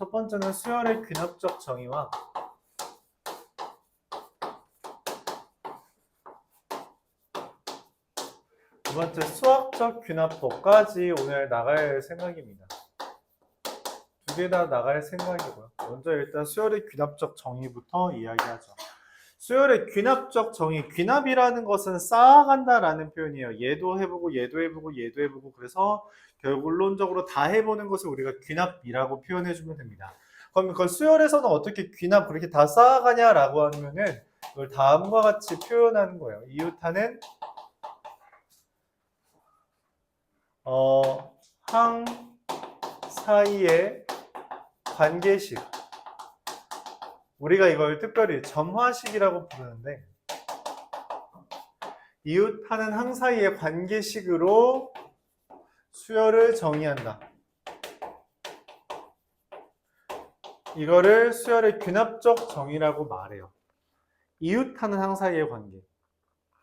첫 번째는 수열의 귀납적 정의와 두 번째 수학적 귀납법까지 오늘 나갈 생각입니다. 두 개 다 나갈 생각이고요. 먼저 일단 수열의 귀납적 정의부터 이야기하죠. 수열의 귀납적 정의, 귀납이라는 것은 쌓아간다라는 표현이에요. 얘도 해보고 얘도 해보고 얘도 해보고 그래서 결론적으로 다 해보는 것을 우리가 귀납이라고 표현해주면 됩니다. 그럼 그걸 수열에서는 어떻게 귀납 그렇게 다 쌓아가냐라고 하면은 이걸 다음과 같이 표현하는 거예요. 이웃하는 항 사이의 관계식. 우리가 이걸 특별히 점화식이라고 부르는데 이웃하는 항 사이의 관계식으로 수열을 정의한다. 이거를 수열의 귀납적 정의라고 말해요. 이웃하는 항 사이의 관계.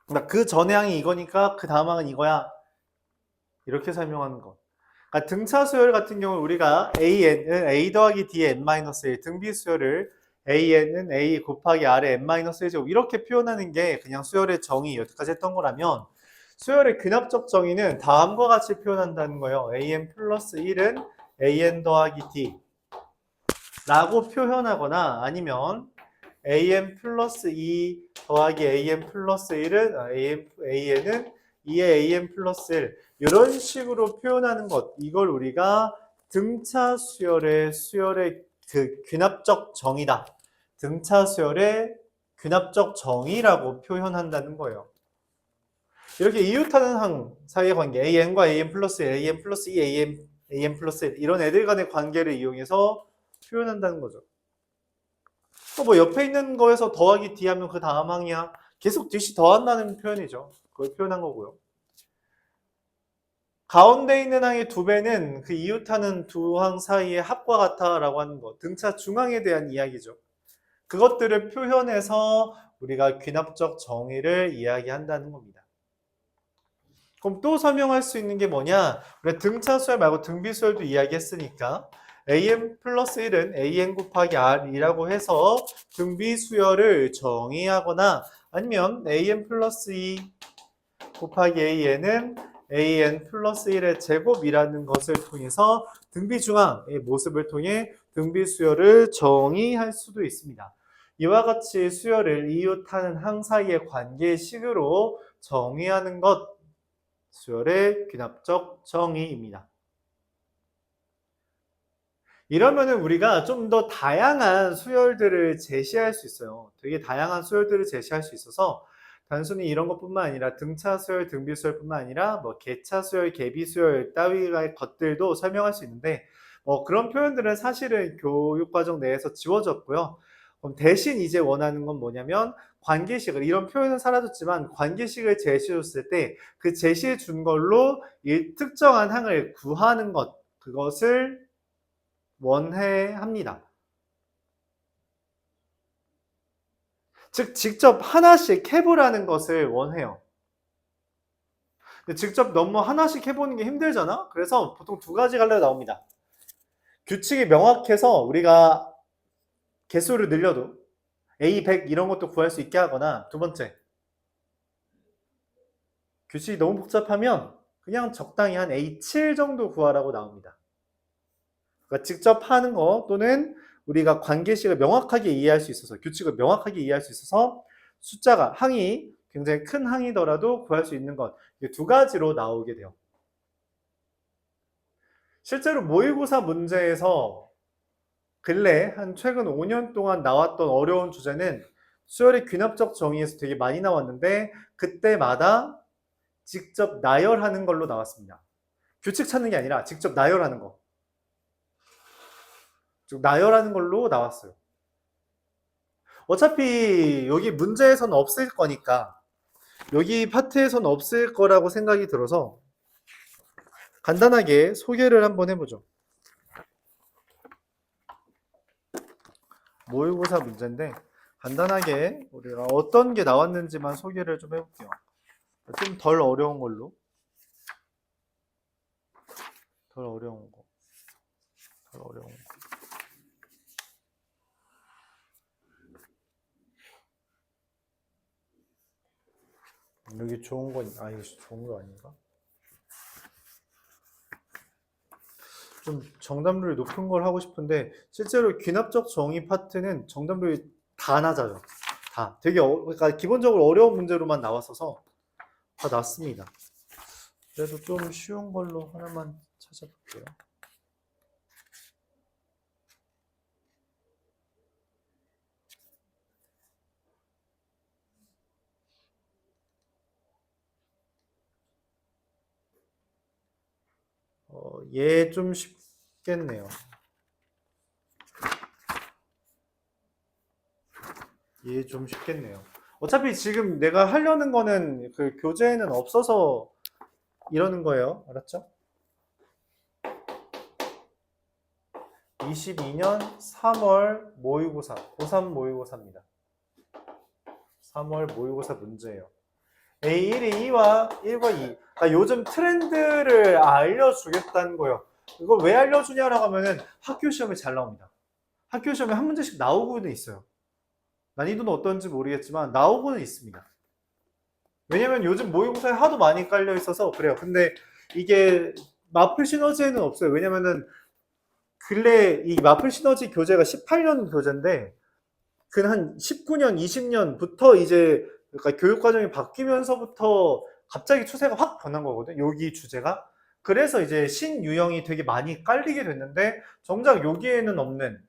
그러니까 그 전의 항이 이거니까 그 다음 항은 이거야. 이렇게 설명하는 것. 그러니까 등차 수열 같은 경우 우리가 AN은 A 더하기 D의 N-1 등비 수열을 AN은 A 곱하기 R의 N-1제곱 이렇게 표현하는 게 그냥 수열의 정의 여기까지 했던 거라면 수열의 귀납적 정의는 다음과 같이 표현한다는 거예요. AN 플러스 1은 AN 더하기 D 라고 표현하거나 아니면 AN 플러스 2 더하기 AN 플러스 1은 AN은 2의 AN 플러스 1 이런 식으로 표현하는 것 이걸 우리가 등차 수열의 그 귀납적 정의다. 등차 수열의 귀납적 정의라고 표현한다는 거예요. 이렇게 이웃하는 항 사이의 관계 AN과 AN 플러스 1, AN 플러스 2, AN 플러스 1 이런 애들 간의 관계를 이용해서 표현한다는 거죠. 또 뭐 옆에 있는 거에서 더하기 D 하면 그 다음 항이야. 계속 DC 더한다는 표현이죠. 그걸 표현한 거고요. 가운데 있는 항의 2배는 그 이웃하는 두 항 사이의 합과 같아 라고 하는 거. 등차 중앙에 대한 이야기죠. 그것들을 표현해서 우리가 귀납적 정의를 이야기한다는 겁니다. 그럼 또 설명할 수 있는 게 뭐냐? 우리가 등차 수열 말고 등비 수열도 이야기했으니까 AN 플러스 1은 AN 곱하기 R이라고 해서 등비 수열을 정의하거나 아니면 AN 플러스 2 곱하기 AN은 AN 플러스 1의 제곱이라는 것을 통해서 등비 중앙의 모습을 통해 등비 수열을 정의할 수도 있습니다. 이와 같이 수열을 이웃하는 항 사이의 관계식으로 정의하는 것 수열의 귀납적 정의입니다. 이러면은 우리가 좀 더 다양한 수열들을 제시할 수 있어요. 되게 다양한 수열들을 제시할 수 있어서 단순히 이런 것뿐만 아니라 등차 수열, 등비 수열뿐만 아니라 뭐 개차 수열, 개비 수열 따위의 것들도 설명할 수 있는데 그런 표현들은 사실은 교육과정 내에서 지워졌고요. 그럼 대신 이제 원하는 건 뭐냐면 관계식을 이런 표현은 사라졌지만 관계식을 제시해줬을 때 그 제시해 준 걸로 이 특정한 항을 구하는 것 그것을 원해합니다. 즉 직접 하나씩 해보라는 것을 원해요. 근데 직접 너무 하나씩 해보는 게 힘들잖아? 그래서 보통 두 가지 갈래가 나옵니다. 규칙이 명확해서 우리가 개수를 늘려도 A100 이런 것도 구할 수 있게 하거나 두 번째 규칙이 너무 복잡하면 그냥 적당히 한 A7 정도 구하라고 나옵니다. 그러니까 직접 하는 거 또는 우리가 관계식을 명확하게 이해할 수 있어서 규칙을 명확하게 이해할 수 있어서 숫자가 항이 굉장히 큰 항이더라도 구할 수 있는 것 두 가지로 나오게 돼요. 실제로 모의고사 문제에서 근래 한 최근 5년 동안 나왔던 어려운 주제는 수열의 귀납적 정의에서 되게 많이 나왔는데 그때마다 직접 나열하는 걸로 나왔습니다. 규칙 찾는 게 아니라 직접 나열하는 거. 즉 나열하는 걸로 나왔어요. 어차피 여기 문제에서는 없을 거니까 여기 파트에서는 없을 거라고 생각이 들어서 간단하게 소개를 한번 해보죠. 모의고사 문제인데 간단하게 우리가 어떤 게 나왔는지만 소개를 좀 해볼게요. 좀 덜 어려운 걸로. 덜 어려운 거. 여기 좋은 건, 이거 좋은 거 아닌가? 좀 정답률이 높은 걸 하고 싶은데, 실제로 귀납적 정의 파트는 정답률이 다 낮아요. 다. 되게, 그러니까 기본적으로 어려운 문제로만 나왔어서 다 낮습니다. 그래도 좀 쉬운 걸로 하나만 찾아볼게요. 얘 좀 쉽겠네요. 얘 좀 쉽겠네요. 어차피 지금 내가 하려는 거는 그 교재에는 없어서 이러는 거예요. 알았죠? 22년 3월 모의고사, 고3 모의고사입니다. 3월 모의고사 문제예요. A1이 2와 1과 2. 그러니까 요즘 트렌드를 알려주겠다는 거예요. 이걸 왜 알려주냐라고 하면은 학교 시험에 잘 나옵니다. 학교 시험에 한 문제씩 나오고는 있어요. 난이도는 어떤지 모르겠지만 나오고는 있습니다. 왜냐면 요즘 모의고사에 하도 많이 깔려 있어서 그래요. 근데 이게 마플 시너지에는 없어요. 왜냐면은 근래 이 마플 시너지 교재가 18년 교재인데 그 한 19년, 20년부터 이제 그러니까 교육 과정이 바뀌면서부터 갑자기 추세가 확 변한 거거든. 여기 주제가. 그래서 이제 신유형이 되게 많이 깔리게 됐는데 정작 여기에는 없는,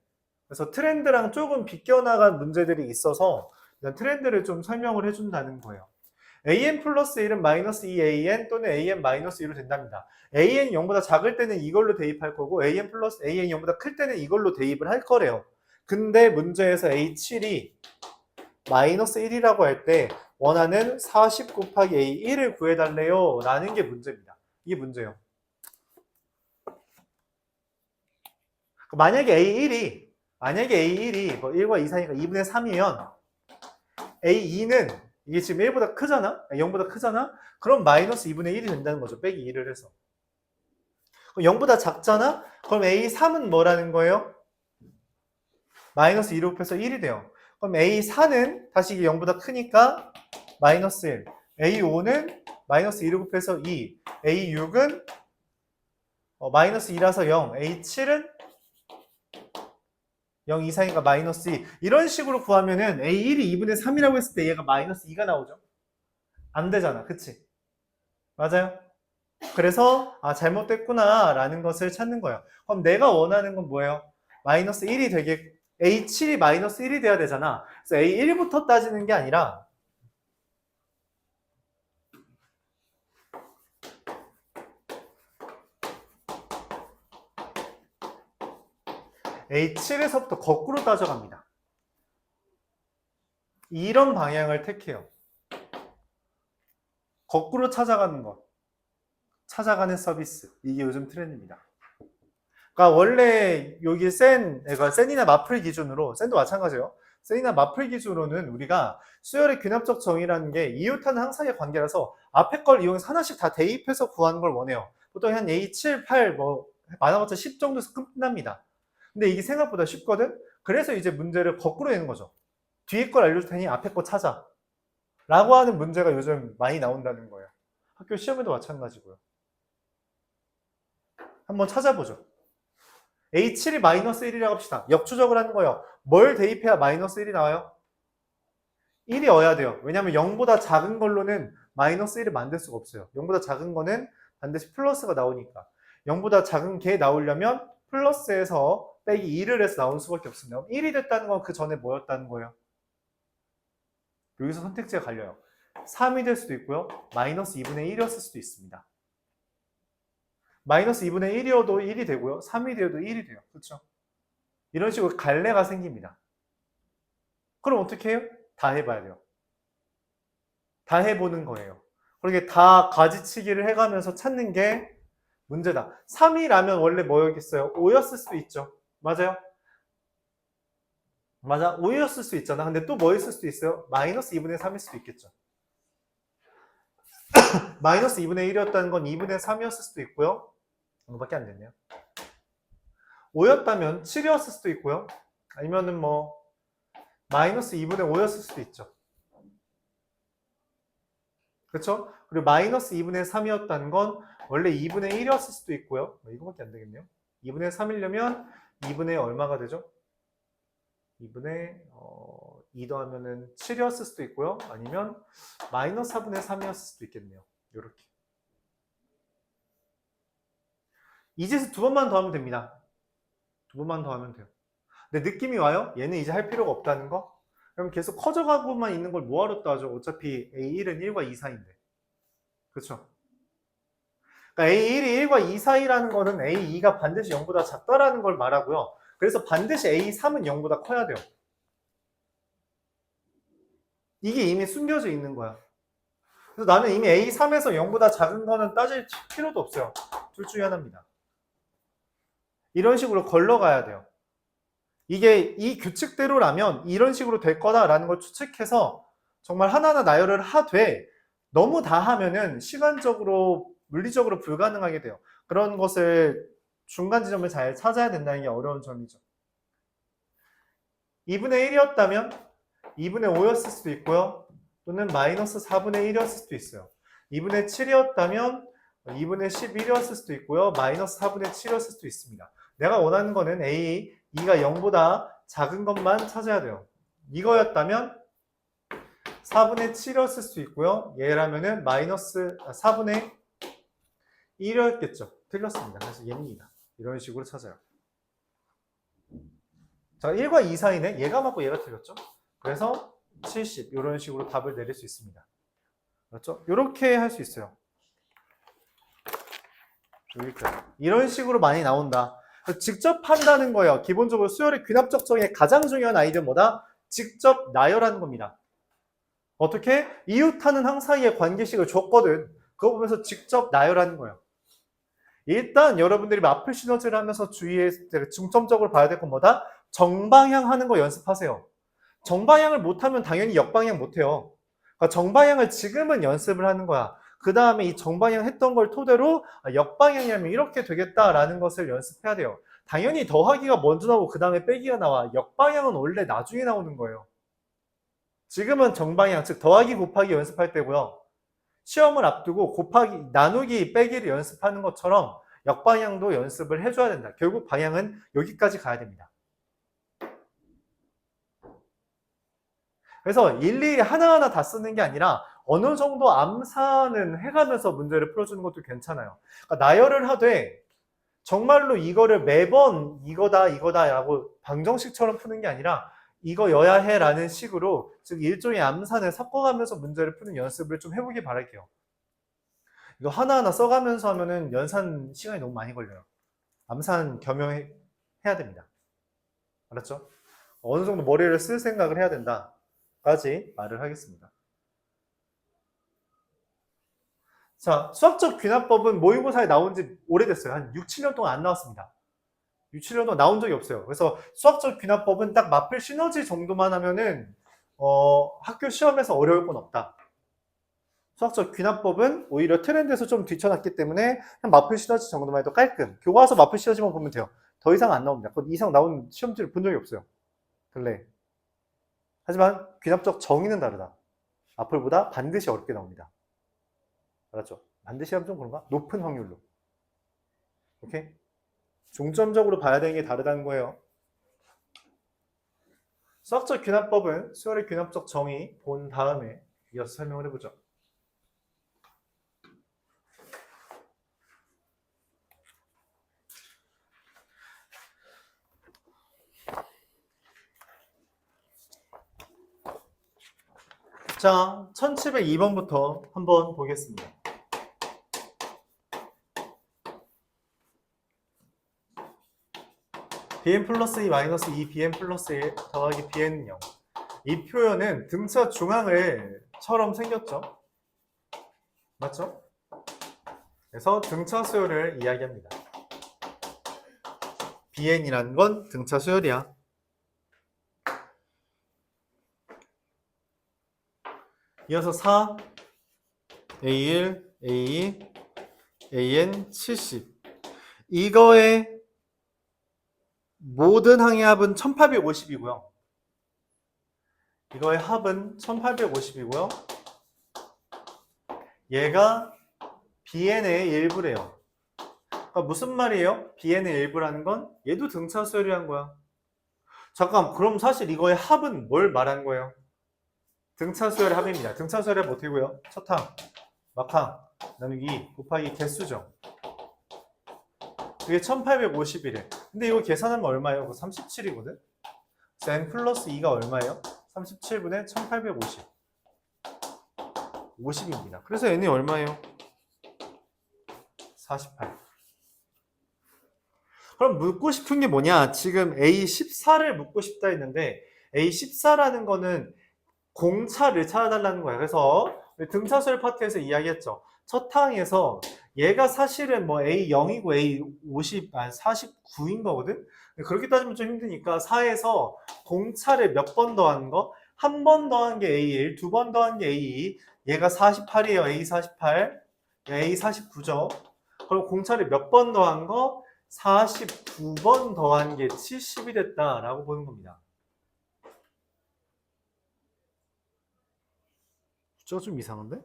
그래서 트렌드랑 조금 비껴나간 문제들이 있어서 트렌드를 좀 설명을 해준다는 거예요. an 플러스 1은 마이너스 2an 또는 an 마이너스 2로 된답니다. an 0보다 작을 때는 이걸로 대입할 거고 an 플러스 an 0보다 클 때는 이걸로 대입을 할 거래요. 근데 문제에서 A7이 마이너스 1이라고 할 때 원하는 40 곱하기 A1을 구해달래요 라는 게 문제입니다. 이게 문제예요. 만약에 A1이 뭐 1과 2 사이가 2분의 3이면 A2는 이게 지금 1보다 크잖아? 0보다 크잖아? 그럼 마이너스 2분의 1이 된다는 거죠. 빼기 2를 해서. 0보다 작잖아? 그럼 A3은 뭐라는 거예요? 마이너스 2로 곱해서 1이 돼요. 그럼 A4는 다시 이게 0보다 크니까 마이너스 1. A5는 마이너스 2로 곱해서 2. A6은 마이너스 2라서 0. A7은 0 이상이니까 마이너스 2. 이런 식으로 구하면은 A1이 2분의 3이라고 했을 때 얘가 마이너스 2가 나오죠. 안 되잖아. 그치? 맞아요? 그래서 잘못됐구나 라는 것을 찾는 거예요. 그럼 내가 원하는 건 뭐예요? 마이너스 1이 되게 A7이 마이너스 1이 돼야 되잖아. 그래서 A1부터 따지는 게 아니라 A7에서부터 거꾸로 따져갑니다. 이런 방향을 택해요. 거꾸로 찾아가는 것. 찾아가는 서비스. 이게 요즘 트렌드입니다. 그러니까 원래 여기 그러니까 센이나 마플 기준으로, 센도 마찬가지예요. 센이나 마플 기준으로는 우리가 수열의 귀납적 정의라는 게 이웃하는 항상의 관계라서 앞에 걸 이용해서 하나씩 다 대입해서 구하는 걸 원해요. 보통 한 A7, 8, 많아봤자 10 정도에서 끝납니다. 근데 이게 생각보다 쉽거든? 그래서 이제 문제를 거꾸로 내는 거죠. 뒤에 걸 알려줄 테니 앞에 거 찾아. 라고 하는 문제가 요즘 많이 나온다는 거예요. 학교 시험에도 마찬가지고요. 한번 찾아보죠. A7이 마이너스 1이라고 합시다. 역추적을 하는 거예요. 뭘 대입해야 마이너스 1이 나와요? 1이어야 돼요. 왜냐면 0보다 작은 걸로는 마이너스 1을 만들 수가 없어요. 0보다 작은 거는 반드시 플러스가 나오니까. 0보다 작은 게 나오려면 플러스에서 빼기 2를 해서 나올 수밖에 없습니다. 1이 됐다는 건 그 전에 뭐였다는 거예요? 여기서 선택지가 갈려요. 3이 될 수도 있고요. 마이너스 2분의 1이었을 수도 있습니다. 마이너스 2분의 1이어도 1이 되고요. 3이 되어도 1이 돼요. 그렇죠? 이런 식으로 갈래가 생깁니다. 그럼 어떻게 해요? 다 해봐야 돼요. 다 해보는 거예요. 그렇게 다 가지치기를 해가면서 찾는 게 문제다. 3이라면 원래 뭐였겠어요? 5였을 수도 있죠. 맞아요? 맞아. 5였을 수 있잖아. 근데 또 뭐였을 수도 있어요? 마이너스 2분의 3일 수도 있겠죠. 마이너스 2분의 1이었다는 건 2분의 3이었을 수도 있고요. 이거밖에 안 됐네요. 5였다면 7이었을 수도 있고요. 아니면은 마이너스 2분의 5였을 수도 있죠. 그쵸? 그리고 마이너스 2분의 3이었다는 건 원래 2분의 1이었을 수도 있고요. 이거밖에 안 되겠네요. 2분의 3이려면 2분의 얼마가 되죠? 2분의 2 더하면은 7이었을 수도 있고요. 아니면 마이너스 4분의 3이었을 수도 있겠네요. 이렇게. 이 짓을 두 번만 더 하면 됩니다. 두 번만 더 하면 돼요. 근데 느낌이 와요? 얘는 이제 할 필요가 없다는 거? 그럼 계속 커져가고만 있는 걸 뭐하러 따져? 어차피 A1은 1과 2 사이인데. 그쵸? 그러니까 A1이 1과 2 사이라는 거는 A2가 반드시 0보다 작다라는 걸 말하고요. 그래서 반드시 A3은 0보다 커야 돼요. 이게 이미 숨겨져 있는 거야. 그래서 나는 이미 A3에서 0보다 작은 거는 따질 필요도 없어요. 둘 중에 하나입니다. 이런 식으로 걸러가야 돼요. 이게 이 규칙대로라면 이런 식으로 될 거다라는 걸 추측해서 정말 하나하나 나열을 하되 너무 다 하면은 시간적으로 물리적으로 불가능하게 돼요. 그런 것을 중간 지점을 잘 찾아야 된다는 게 어려운 점이죠. 2분의 1이었다면 2분의 5였을 수도 있고요. 또는 마이너스 4분의 1이었을 수도 있어요. 2분의 7이었다면 2분의 11이었을 수도 있고요. 마이너스 4분의 7이었을 수도 있습니다. 내가 원하는 거는 A, 2가 0보다 작은 것만 찾아야 돼요. 이거였다면 4분의 7이었을 수도 있고요. 얘라면은 마이너스 4분의 1이었겠죠. 틀렸습니다. 그래서 얘입니다. 이런 식으로 찾아요. 자, 1과 2 사이네. 얘가 맞고 얘가 틀렸죠. 그래서 70 이런 식으로 답을 내릴 수 있습니다. 그렇죠? 이렇게 할 수 있어요. 여기까지. 이런 식으로 많이 나온다. 직접 한다는 거예요. 기본적으로 수열의 귀납적 정의의 가장 중요한 아이디어는 뭐다? 직접 나열하는 겁니다. 어떻게? 이웃하는 항 사이의 관계식을 줬거든. 그거 보면서 직접 나열하는 거예요. 일단 여러분들이 마플 시너지를 하면서 주의해 중점적으로 봐야 될 건 뭐다? 정방향 하는 거 연습하세요. 정방향을 못하면 당연히 역방향 못해요. 그러니까 정방향을 지금은 연습을 하는 거야. 그 다음에 이 정방향 했던 걸 토대로 역방향이라면 이렇게 되겠다라는 것을 연습해야 돼요. 당연히 더하기가 먼저 나오고 그 다음에 빼기가 나와. 역방향은 원래 나중에 나오는 거예요. 지금은 정방향, 즉 더하기 곱하기 연습할 때고요. 시험을 앞두고 곱하기, 나누기, 빼기를 연습하는 것처럼 역방향도 연습을 해줘야 된다. 결국 방향은 여기까지 가야 됩니다. 그래서 일일이 하나하나 다 쓰는 게 아니라 어느 정도 암산은 해가면서 문제를 풀어주는 것도 괜찮아요. 그러니까 나열을 하되 정말로 이거를 매번 이거다 라고 방정식처럼 푸는 게 아니라 이거여야 해 라는 식으로 즉 일종의 암산을 섞어가면서 문제를 푸는 연습을 좀 해보길 바랄게요. 이거 하나하나 써가면서 하면은 연산 시간이 너무 많이 걸려요. 암산 겸용해야 됩니다. 알았죠? 어느 정도 머리를 쓸 생각을 해야 된다까지 말을 하겠습니다. 자, 수학적 귀납법은 모의고사에 나온 지 오래됐어요. 한 6, 7년 동안 안 나왔습니다. 6, 7년 동안 나온 적이 없어요. 그래서 수학적 귀납법은 딱 마플 시너지 정도만 하면은 학교 시험에서 어려울 건 없다. 수학적 귀납법은 오히려 트렌드에서 좀 뒤쳐놨기 때문에 그냥 마플 시너지 정도만 해도 깔끔. 교과서 마플 시너지만 보면 돼요. 더 이상 안 나옵니다. 그 이상 나온 시험지를 본 적이 없어요. 근래. 하지만 귀납적 정의는 다르다. 마플보다 반드시 어렵게 나옵니다. 알았죠? 반드시 하면 좀 그런가? 높은 확률로. 오케이? 중점적으로 봐야 되는 게 다르다는 거예요. 수학적 귀납법은 수열의 귀납적 정의 본 다음에 이어서 설명을 해보죠. 자, 1702번부터 한번 보겠습니다. bn 플러스 2 마이너스 2 bn 플러스 1 더하기 bn은 0. 이 표현은 등차 중앙을 처럼 생겼죠? 맞죠? 그래서 등차 수열을 이야기합니다. bn이라는 건 등차 수열이야. 이어서 4, A1, A2, AN 70. 이거의 모든 항의 합은 1850이고요. 이거의 합은 1850이고요. 얘가 bn의 일부래요. 그러니까 무슨 말이에요? bn의 일부라는 건 얘도 등차 수열이란 거야. 잠깐, 그럼 사실 이거의 합은 뭘 말한 거예요? 등차 수열의 합입니다. 등차 수열의 합 어떻게 구해요? 첫 항, 막항 나누기 2 곱하기 개수죠. 이게 1851에. 근데 이거 계산하면 얼마예요? 37이거든? 그래서 n 플러스 2가 얼마예요? 37분의 1850. 50입니다. 그래서 n이 얼마예요? 48. 그럼 묻고 싶은 게 뭐냐? 지금 A14를 묻고 싶다 했는데 A14라는 거는 공차를 찾아달라는 거야. 그래서 등차수열 파트에서 이야기했죠. 첫 항에서 얘가 사실은 뭐 A0이고 A50, 49인 거거든? 그렇게 따지면 좀 힘드니까 4에서 공차를 몇 번 더한 거? 한 번 더한 게 A1, 두 번 더한 게 A2, 얘가 48이에요. A48, A49죠. 그리고 공차를 몇 번 더한 거? 49번 더한 게 70이 됐다라고 보는 겁니다. 숫자가 좀 이상한데?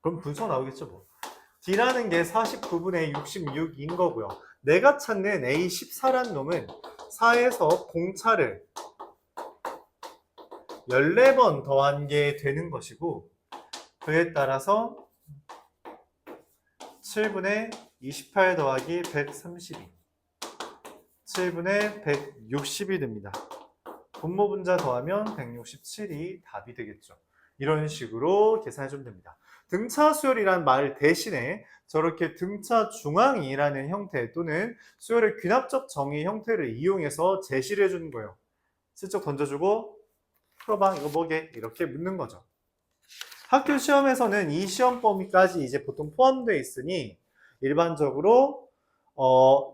그럼 분수가 나오겠죠 뭐. D라는 게 49분의 66인 거고요. 내가 찾는 A14란 놈은 4에서 공차를 14번 더한 게 되는 것이고 그에 따라서 7분의 28 더하기 132 7분의 160이 됩니다. 분모 분자 더하면 167이 답이 되겠죠. 이런 식으로 계산해주면 됩니다. 등차 수열이란 말 대신에 저렇게 등차 중앙이라는 형태 또는 수열의 귀납적 정의 형태를 이용해서 제시를 해주는 거예요. 슬쩍 던져주고 풀어봐 이거 뭐게 이렇게 묻는 거죠. 학교 시험에서는 이 시험 범위까지 이제 보통 포함되어 있으니 일반적으로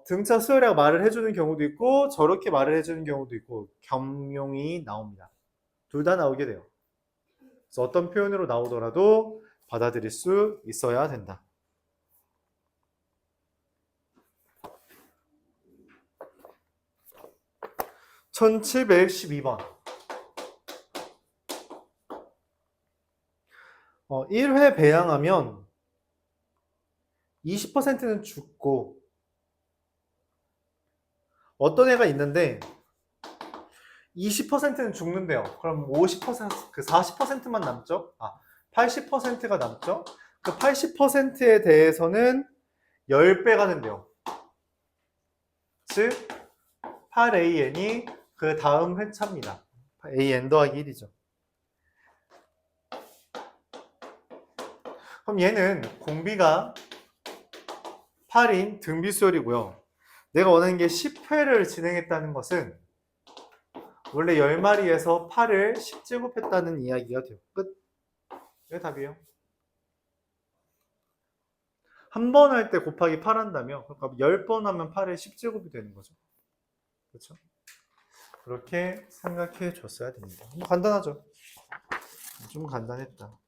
등차 수열이라고 말을 해주는 경우도 있고 저렇게 말을 해주는 경우도 있고 겸용이 나옵니다. 둘 다 나오게 돼요. 그래서 어떤 표현으로 나오더라도 받아들일 수 있어야 된다. (1712번) 1회 배양하면 20%는 죽고 어떤 애가 있는데 20%는 죽는데요. 그럼 50%, 그 40%만 남죠? 80%가 남죠? 그 80%에 대해서는 10배가 된대요. 즉, 8AN이 그 다음 회차입니다. AN 더하기 1이죠. 그럼 얘는 공비가 8인 등비수열이고요. 내가 원하는 게 10회를 진행했다는 것은 원래 10마리에서 8을 10제곱했다는 이야기가 돼요. 끝. 이게 답이에요. 한 번 할 때 곱하기 8 한다며 그러니까 10번 하면 8의 10제곱이 되는 거죠. 그렇죠? 그렇게 생각해 줬어야 됩니다. 간단하죠? 좀 간단했다.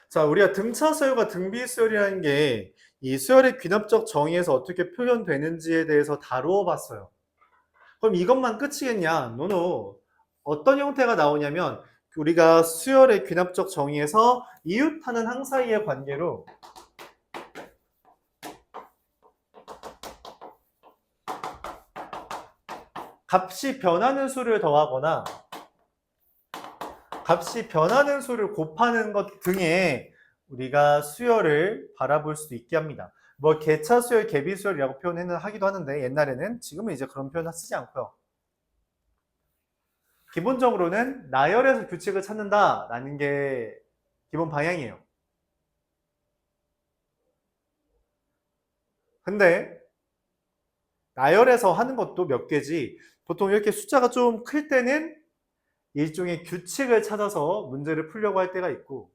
자, 우리가 등차 수열과 등비 수열이라는 게 이 수열의 귀납적 정의에서 어떻게 표현되는지에 대해서 다루어 봤어요. 그럼 이것만 끝이겠냐? 노노. 어떤 형태가 나오냐면 우리가 수열의 귀납적 정의에서 이웃하는 항 사이의 관계로 값이 변하는 수를 더하거나 값이 변하는 수를 곱하는 것 등에 우리가 수열을 바라볼 수 있게 합니다. 뭐 개차수열, 개비수열이라고 하기도 하는데 옛날에는 지금은 이제 그런 표현을 쓰지 않고요. 기본적으로는 나열에서 규칙을 찾는다라는 게 기본 방향이에요. 근데 나열에서 하는 것도 몇 개지 보통 이렇게 숫자가 좀 클 때는 일종의 규칙을 찾아서 문제를 풀려고 할 때가 있고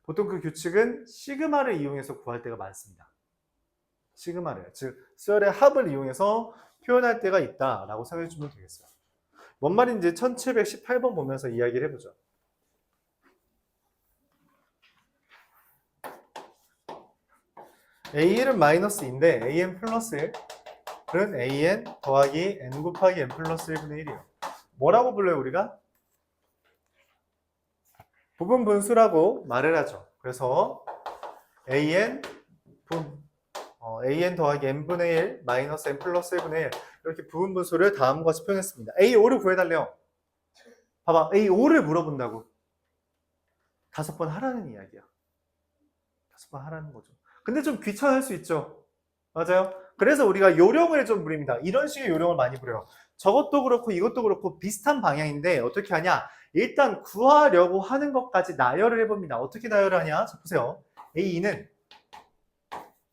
보통 그 규칙은 시그마를 이용해서 구할 때가 많습니다. 시그마를, 즉 수열의 합을 이용해서 표현할 때가 있다라고 생각해 주면 되겠어요. 뭔 말인지 1718번 보면서 이야기를 해보죠. A1은 마이너스 2인데 AN 플러스 1 그건 AN 더하기 N 곱하기 N 플러스 1분의 1이에요. 뭐라고 불러요 우리가? 부분 분수라고 말을 하죠. 그래서 an an 더하기 n분의 1 마이너스 n 플러스 1분의 1 이렇게 부분 분수를 다음과 같이 표현했습니다. a5를 구해달래요. 봐봐, a5를 물어본다고. 5번 하라는 이야기야. 5번 하라는 거죠. 근데 좀 귀찮을 수 있죠. 맞아요? 그래서 우리가 요령을 좀 부립니다. 이런 식의 요령을 많이 부려요. 저것도 그렇고 이것도 그렇고 비슷한 방향인데 어떻게 하냐? 일단 구하려고 하는 것까지 나열을 해봅니다. 어떻게 나열을 하냐? 자, 보세요. A2는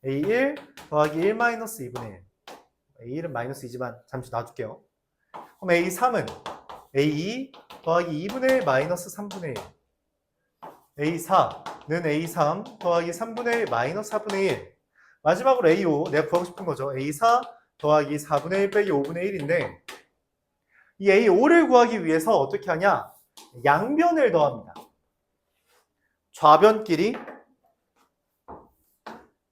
A1 더하기 1 마이너스 2분의 1. A1은 마이너스 2지만 잠시 놔둘게요. 그럼 A3은 A2 더하기 2분의 1 마이너스 3분의 1. A4는 A3 더하기 3분의 1 마이너스 4분의 1. 마지막으로 A5, 내가 구하고 싶은 거죠. A4 더하기 4분의 1 빼기 5분의 1인데 이 A5를 구하기 위해서 어떻게 하냐? 양변을 더합니다. 좌변끼리,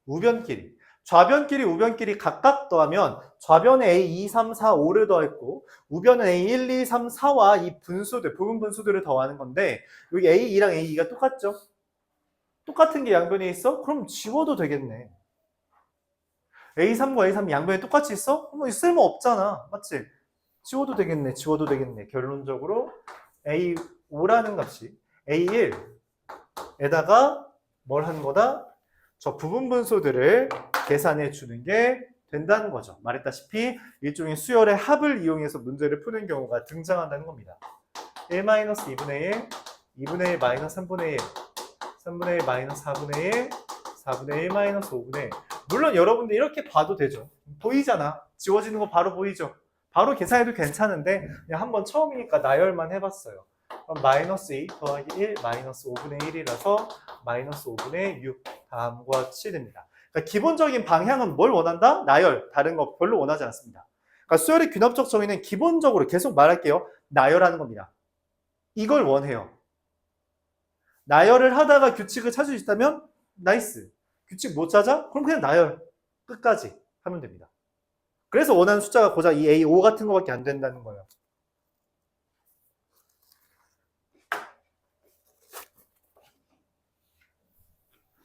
우변끼리. 좌변끼리, 우변끼리 각각 더하면 좌변에 A2, 3, 4, 5를 더했고 우변은 A1, 2, 3, 4와 이 분수들, 부분 분수들을 더하는 건데 여기 A2랑 A2가 똑같죠? 똑같은 게 양변에 있어? 그럼 지워도 되겠네. A3과 A3 양변에 똑같이 있어? 뭐 쓸모 없잖아. 맞지? 지워도 되겠네. 지워도 되겠네. 결론적으로 A5라는 값이 A1에다가 뭘 하는 거다? 저 부분 분수들을 계산해 주는 게 된다는 거죠. 말했다시피 일종의 수열의 합을 이용해서 문제를 푸는 경우가 등장한다는 겁니다. 1-2분의 1, 2분의 1 마이너스 3분의 1, 3분의 1 마이너스 4분의 1, 4분의 1 마이너스 5분의 1. 물론 여러분들 이렇게 봐도 되죠. 보이잖아. 지워지는 거 바로 보이죠. 바로 계산해도 괜찮은데 그냥 한번 처음이니까 나열만 해봤어요. 그럼 마이너스 2 더하기 1 마이너스 5분의 1이라서 마이너스 5분의 6 다음과 같이 됩니다. 그러니까 기본적인 방향은 뭘 원한다? 나열. 다른 거 별로 원하지 않습니다. 그러니까 수열의 귀납적 정의는 기본적으로 계속 말할게요. 나열하는 겁니다. 이걸 원해요. 나열을 하다가 규칙을 찾을 수 있다면 나이스. 규칙 못 찾아? 그럼 그냥 나열 끝까지 하면 됩니다. 그래서 원하는 숫자가 고작 이 A5 같은 거밖에 안 된다는 거예요.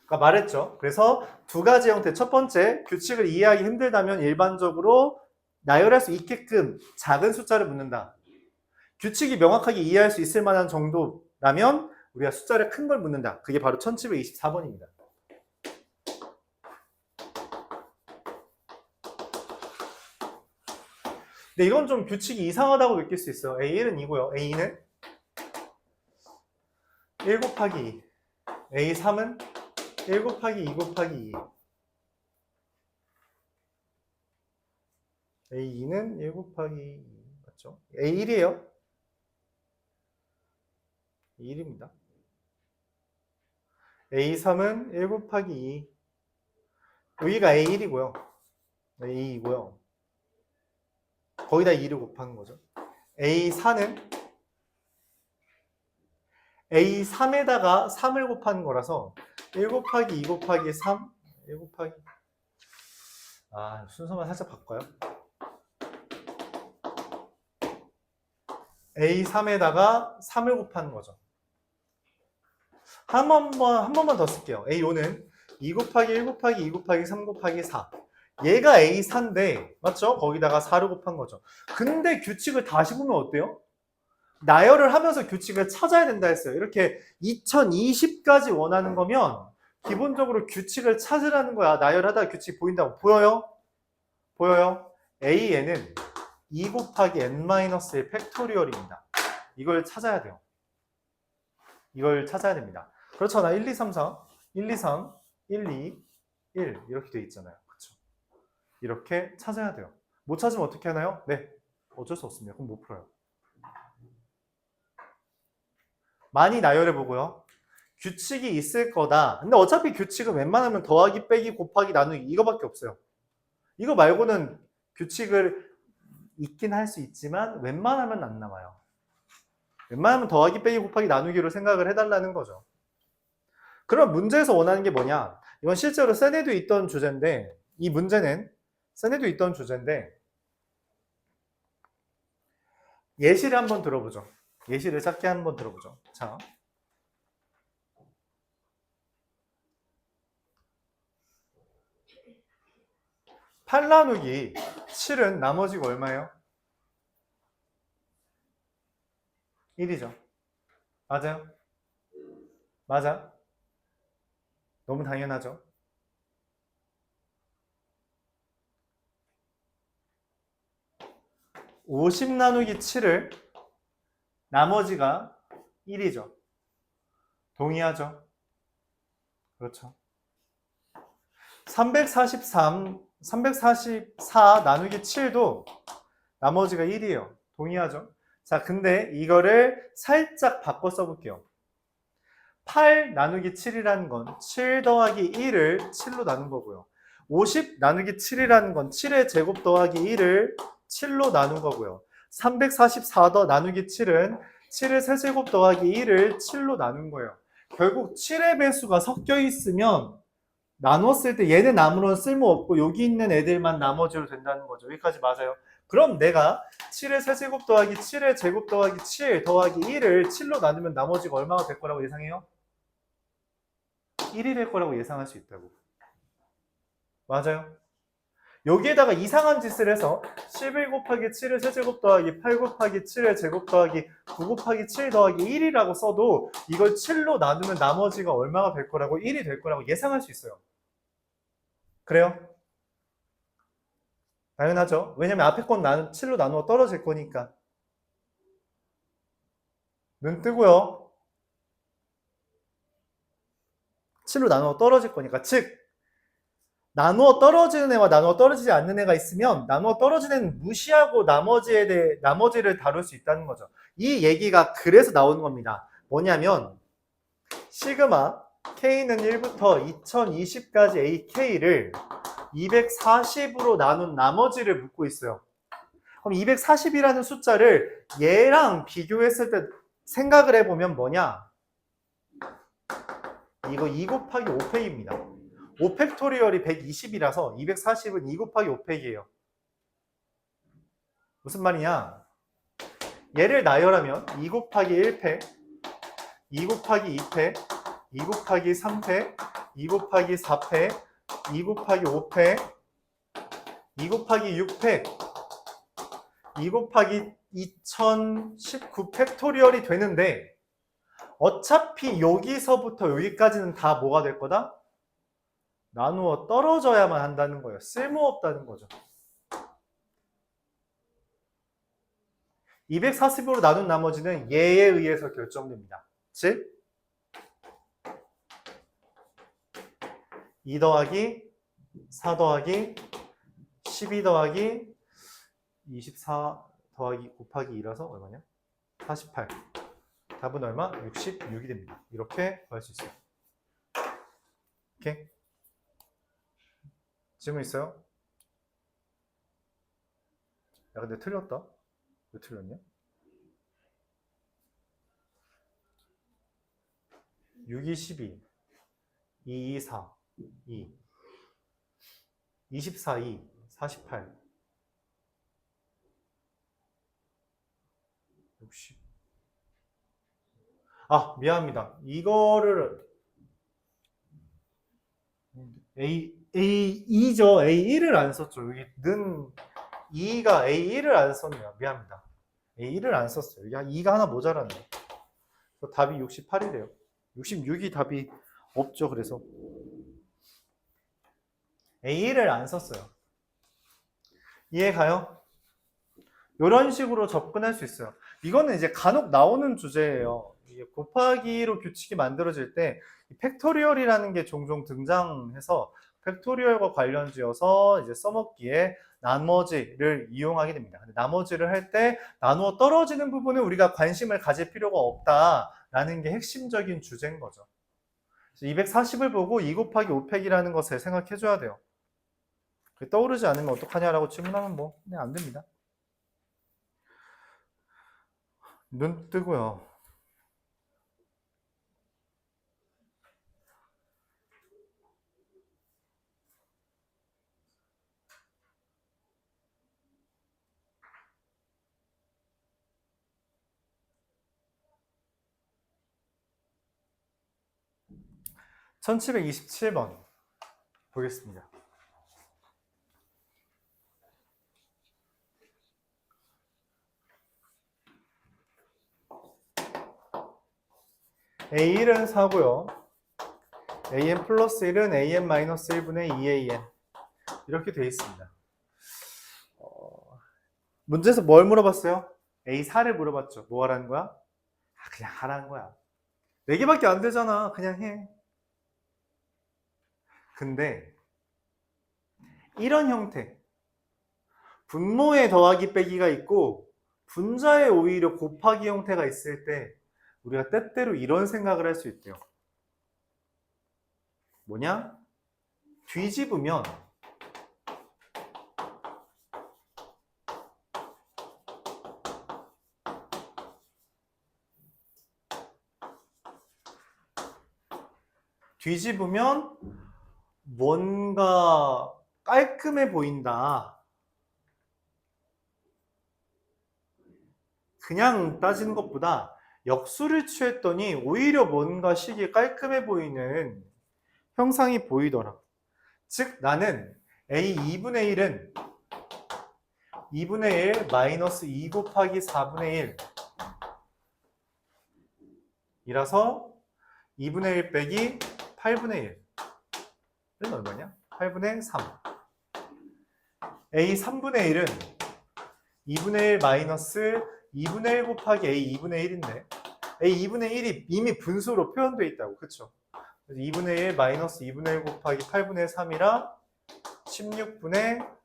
그러니까 말했죠. 그래서 두 가지 형태. 첫 번째, 규칙을 이해하기 힘들다면 일반적으로 나열할 수 있게끔 작은 숫자를 묻는다. 규칙이 명확하게 이해할 수 있을 만한 정도라면 우리가 숫자를 큰 걸 묻는다. 그게 바로 1724번입니다. 근데 이건 좀 규칙이 이상하다고 느낄 수 있어요. A1은 2고요. A2는 1 곱하기 2. A3은 1 곱하기 2 곱하기 2. A2는 1 곱하기 2. 맞죠? A1이에요. 1입니다. A3은 1 곱하기 2. 여기가 A1이고요. A2이고요. 거기다 2를 곱한 거죠. A4는 A3에다가 3을 곱한 거라서 1 곱하기 2 곱하기 3 1 곱하기 순서만 살짝 바꿔요. A3에다가 3을 곱한 거죠. 한 번만 더 쓸게요. A5는 2 곱하기 1 곱하기 2 곱하기 3 곱하기 4. 얘가 A4인데 맞죠? 거기다가 4를 곱한 거죠. 근데 규칙을 다시 보면 어때요? 나열을 하면서 규칙을 찾아야 된다 했어요. 이렇게 2020까지 원하는 거면 기본적으로 규칙을 찾으라는 거야. 나열하다가 규칙 보인다고. 보여요? 보여요? A에는 2 곱하기 n-1 팩토리얼입니다. 이걸 찾아야 돼요. 이걸 찾아야 됩니다. 그렇잖아. 1, 2, 3, 4, 1, 2, 3, 1, 2, 1 이렇게 돼 있잖아요. 그렇죠? 이렇게 찾아야 돼요. 못 찾으면 어떻게 하나요? 네, 어쩔 수 없습니다. 그럼 못 풀어요. 많이 나열해 보고요. 규칙이 있을 거다. 근데 어차피 규칙은 웬만하면 더하기, 빼기, 곱하기, 나누기 이거밖에 없어요. 이거 말고는 규칙을 있긴 할 수 있지만 웬만하면 안 나와요. 웬만하면 더하기, 빼기, 곱하기, 나누기로 생각을 해달라는 거죠. 그럼 문제에서 원하는 게 뭐냐? 이건 실제로 세뇌도 있던 주제인데 이 문제는 세뇌도 있던 주제인데 예시를 한번 들어보죠. 예시를 짧게 한번 들어보죠. 자, 8 나누기 7은 나머지가 얼마예요? 1이죠. 맞아요? 맞아? 너무 당연하죠? 50 나누기 7을 나머지가 1이죠. 동의하죠? 그렇죠. 344 나누기 7도 나머지가 1이에요. 동의하죠? 자, 근데 이거를 살짝 바꿔 써볼게요. 8 나누기 7이라는 건 7 더하기 1을 7로 나눈 거고요. 50 나누기 7이라는 건 7의 제곱 더하기 1을 7로 나눈 거고요. 344 더 나누기 7은 7의 세제곱 더하기 1을 7로 나눈 거예요. 결국 7의 배수가 섞여 있으면 나눴을 때 얘는 아무런 쓸모없고 여기 있는 애들만 나머지로 된다는 거죠. 여기까지 맞아요. 그럼 내가 7의 세제곱 더하기 7의 제곱 더하기 7 더하기 1을 7로 나누면 나머지가 얼마가 될 거라고 예상해요? 1이 될 거라고 예상할 수 있다고. 맞아요. 여기에다가 이상한 짓을 해서 11 곱하기 7의 세제곱 더하기 8 곱하기 7의 제곱 더하기 9 곱하기 7 더하기 1이라고 써도 이걸 7로 나누면 나머지가 얼마가 될 거라고 1이 될 거라고 예상할 수 있어요. 그래요? 당연하죠. 왜냐면 앞에 건 7로 나누어 떨어질 거니까. 눈 뜨고요. 7로 나누어 떨어질 거니까. 즉 나누어 떨어지는 애와 나누어 떨어지지 않는 애가 있으면 나누어 떨어지는 애는 무시하고 나머지를 다룰 수 있다는 거죠. 이 얘기가 그래서 나오는 겁니다. 뭐냐면 시그마 K는 1부터 2020까지 AK를 240으로 나눈 나머지를 묻고 있어요. 그럼 240이라는 숫자를 얘랑 비교했을 때 생각을 해보면 뭐냐? 이거 2 곱하기 5팩입니다. 5팩토리얼이 120이라서 240은 2 곱하기 5팩이에요. 무슨 말이냐? 얘를 나열하면 2 곱하기 1팩, 2 곱하기 2팩, 2 곱하기 3팩, 2 곱하기 4팩, 2 곱하기 5팩, 2 곱하기 6팩, 2 곱하기 2019 팩토리얼이 되는데 어차피 여기서부터 여기까지는 다 뭐가 될 거다? 나누어 떨어져야만 한다는 거예요. 쓸모없다는 거죠. 240으로 나눈 나머지는 얘에 의해서 결정됩니다. 즉 2 더하기 4 더하기 12 더하기 24 더하기 곱하기 2라서 얼마냐? 48. 답은 얼마? 66이 됩니다. 이렇게 구할 수 있어요. 오케이? 질문 있어요? 야, 근데 틀렸다. 왜 틀렸냐? 6, 2, 12, 2, 2, 4, 2, 24, 2, 48, 60. 아, 미안합니다. 이거를 A2죠. A1을 안 썼죠. 여기 는 2가 A1을 안 썼네요. 미안합니다. A1을 안 썼어요. 2가 하나 모자랐네. 답이 68이래요. 66이 답이 없죠. 그래서 A1을 안 썼어요. 이해 가요? 이런 식으로 접근할 수 있어요. 이거는 이제 간혹 나오는 주제예요. 이게 곱하기로 규칙이 만들어질 때 팩토리얼이라는 게 종종 등장해서 팩토리얼과 관련지어서 이제 써먹기에 나머지를 이용하게 됩니다. 근데 나머지를 할 때 나누어 떨어지는 부분은 우리가 관심을 가질 필요가 없다라는 게 핵심적인 주제인 거죠. 240을 보고 2 곱하기 5팩이라는 것을 생각해 줘야 돼요. 떠오르지 않으면 어떡하냐라고 질문하면 뭐, 네, 안 됩니다. 눈 뜨고요. (1727번) 보겠습니다. A1은 4고요. AN 플러스 1은 AN 마이너스 1분의 2AN. 이렇게 되어 있습니다. 문제에서 뭘 물어봤어요? A4를 물어봤죠. 뭐 하라는 거야? 그냥 하라는 거야. 4개밖에 안 되잖아. 그냥 해. 근데 이런 형태, 분모에 더하기 빼기가 있고 분자에 오히려 곱하기 형태가 있을 때 우리가 때때로 이런 생각을 할 수 있대요. 뭐냐? 뒤집으면 뭔가 깔끔해 보인다. 그냥 따지는 것보다 역수를 취했더니 오히려 뭔가 식이 깔끔해 보이는 형상이 보이더라. 즉 나는 A 2분의 1은 2분의 1 마이너스 2 곱하기 4분의 1 이라서 2분의 1 빼기 8분의 1은 얼마냐? 8분의 3. A 3분의 1은 2분의 1 마이너스 2분의 1 곱하기 A 2분의 1인데 A 2분의 1이 이미 분수로 표현되어 있다고. 그쵸? 2분의 1 마이너스 2분의 1 곱하기 8분의 3이라 16분의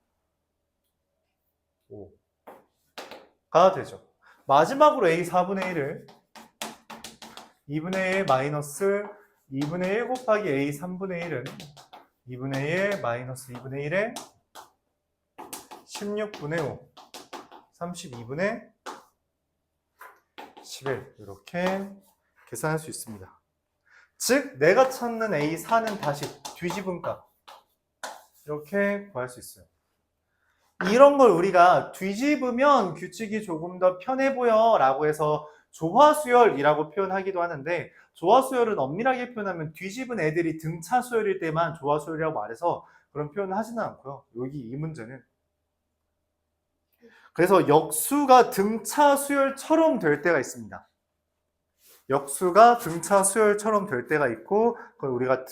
5가 되죠. 마지막으로 A 4분의 1을 2분의 1 마이너스 2분의 1 곱하기 A 3분의 1은 2분의 1 마이너스 2분의 1에 16분의 5 32분의 11 이렇게 계산할 수 있습니다. 즉 내가 찾는 A4는 다시 뒤집은 값 이렇게 구할 수 있어요. 이런 걸 우리가 뒤집으면 규칙이 조금 더 편해 보여 라고 해서 조화수열이라고 표현하기도 하는데 조화수열은 엄밀하게 표현하면 뒤집은 애들이 등차 수열일 때만 조화수열이라고 말해서 그런 표현을 하지는 않고요. 여기 이 문제는 그래서 역수가 등차 수열처럼 될 때가 있습니다. 역수가 등차 수열처럼 될 때가 있고 그걸 우리가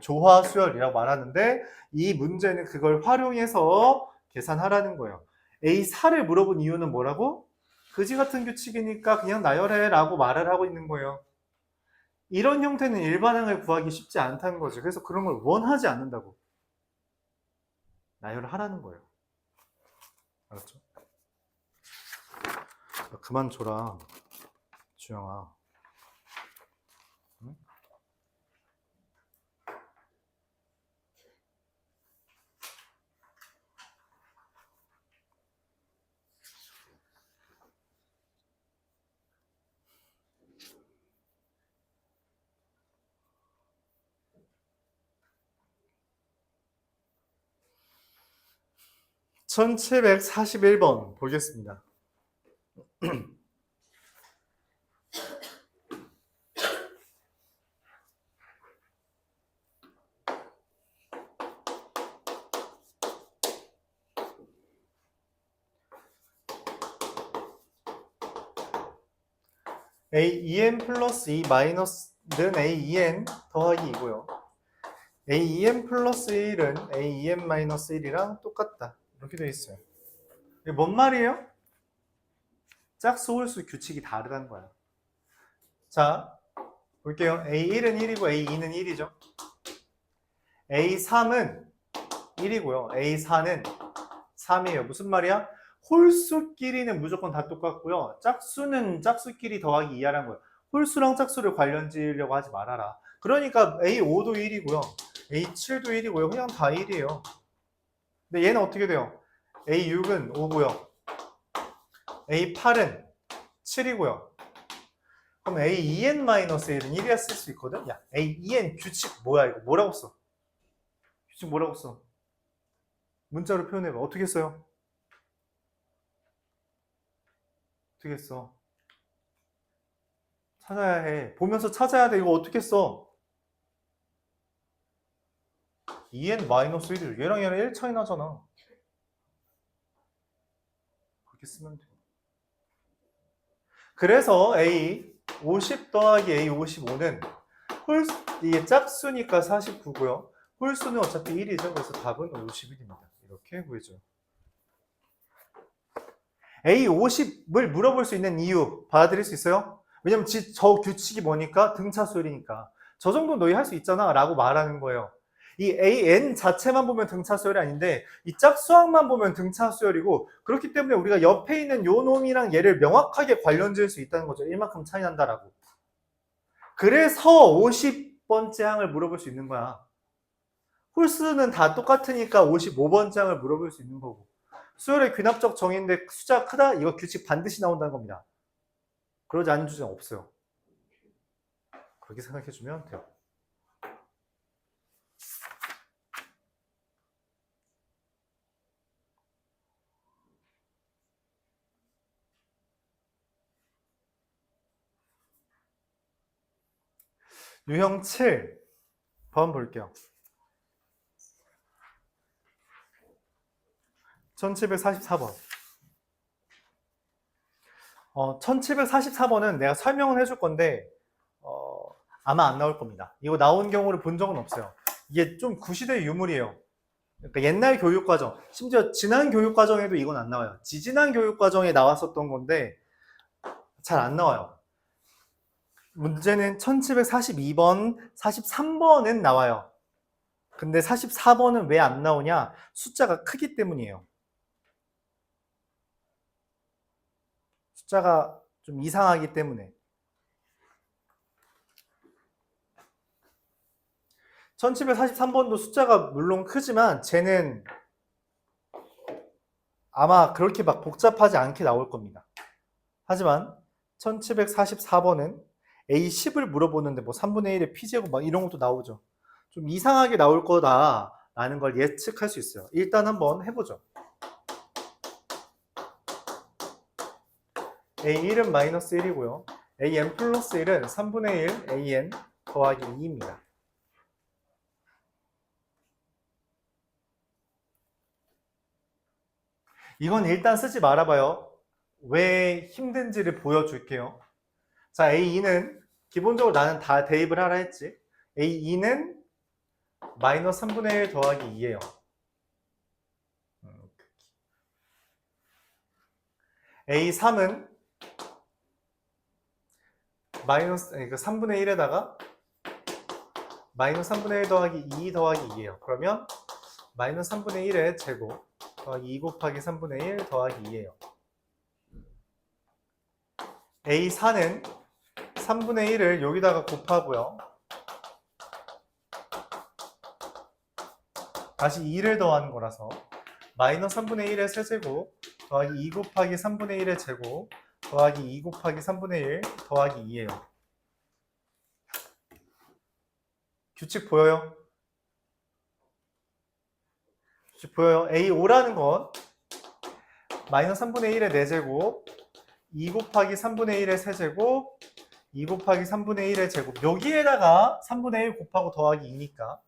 조화 수열이라고 말하는데 이 문제는 그걸 활용해서 계산하라는 거예요. A4를 물어본 이유는 뭐라고? 그지 같은 규칙이니까 그냥 나열해 라고 말을 하고 있는 거예요. 이런 형태는 일반항을 구하기 쉽지 않다는 거죠. 그래서 그런 걸 원하지 않는다고. 나열을 하라는 거예요. 알았죠? 그만 줘라, 주영아. 응? 1741번 보겠습니다. A2n 플러스 2 마이너스는 A2n 더하기 2고요. A2n 플러스 1은 A2n 마이너스 1이랑 똑같다. 이렇게 되어 있어요. 이게 뭔 말이에요? 짝수 홀수 규칙이 다르다는 거야. 자, 볼게요. A1은 1이고 A2는 1이죠. A3은 1이고요. A4는 3이에요. 무슨 말이야? 홀수끼리는 무조건 다 똑같고요. 짝수는 짝수끼리 더하기 2하라는 거예요. 홀수랑 짝수를 관련 지으려고 하지 말아라. 그러니까 A5도 1이고요. A7도 1이고요. 그냥 다 1이에요. 근데 얘는 어떻게 돼요? A6은 5고요. A8은 7이고요. 그럼 A2n-1은 1이라 쓸 수 있거든? 야, A2n 규칙 뭐야 이거? 뭐라고 써? 규칙 뭐라고 써? 문자로 표현해봐. 어떻게 써요? 어떻게 써? 찾아야 해. 보면서 찾아야 돼. 이거 어떻게 써? 2n-1을 얘랑 1 차이 나잖아. 그렇게 쓰면 돼. 그래서 A 50 더하기 A 55는 이게 짝수니까 49고요. 홀수는 어차피 1이죠. 그래서 답은 51입니다. 이렇게 구해줘요. A 50을 물어볼 수 있는 이유 받아들일 수 있어요? 왜냐면 저 규칙이 뭐니까 등차수열이니까 저 정도 너희 할 수 있잖아 라고 말하는 거예요. 이 AN 자체만 보면 등차수열이 아닌데 이 짝수항만 보면 등차수열이고, 그렇기 때문에 우리가 옆에 있는 요 놈이랑 얘를 명확하게 관련 지을 수 있다는 거죠. 1만큼 차이 난다라고. 그래서 50번째 항을 물어볼 수 있는 거야. 홀수는 다 똑같으니까 55번째 항을 물어볼 수 있는 거고, 수열의 귀납적 정의인데 숫자가 크다? 이거 규칙 반드시 나온다는 겁니다. 그러지 않은 주제는 없어요. 그렇게 생각해주면 돼요. 유형 7 번 볼게요. 1744번. 1744번은 내가 설명을 해줄 건데 아마 안 나올 겁니다. 이거 나온 경우를 본 적은 없어요. 이게 좀 구시대의 유물이에요. 그러니까 옛날 교육과정, 심지어 지난 교육과정에도 이건 안 나와요. 지지난 교육과정에 나왔었던 건데 잘 안 나와요. 문제는 1742번, 43번은 나와요. 근데 44번은 왜 안 나오냐? 숫자가 크기 때문이에요. 숫자가 좀 이상하기 때문에. 1743번도 숫자가 물론 크지만 쟤는 아마 그렇게 막 복잡하지 않게 나올 겁니다. 하지만 1744번은 A10을 물어보는데 뭐 3분의 1의 P제곱 막 이런 것도 나오죠. 좀 이상하게 나올 거다라는 걸 예측할 수 있어요. 일단 한번 해보죠. A1은 마이너스 1이고요. AN 플러스 1은 3분의 1 AN 더하기 2입니다. 이건 일단 쓰지 말아봐요. 왜 힘든지를 보여줄게요. 자, A2는 기본적으로 나는 다 대입을 하라 했지. A2는 마이너스 3분의 1 더하기 2예요. A3은 마이너스, 그러니까 3분의 1에다가 마이너스 3분의 1 더하기 2 더하기 2예요. 그러면 마이너스 3분의 1의 제곱 더하기 2 곱하기 3분의 1 더하기 2예요. A4는 3분의 1을 여기다가 곱하고요. 다시 2를 더하는 거라서 마이너스 3분의 1의 세제곱 더하기 2 곱하기 3분의 1의 제곱 더하기 2 곱하기 3분의 1 더하기 2예요. 규칙 보여요? 규칙 보여요? A5라는 건 마이너스 3분의 1의 4제곱 2 곱하기 3분의 1의 세제곱 2 곱하기 3분의 1의 제곱, 여기에다가 3분의 1 곱하고 더하기 2니까.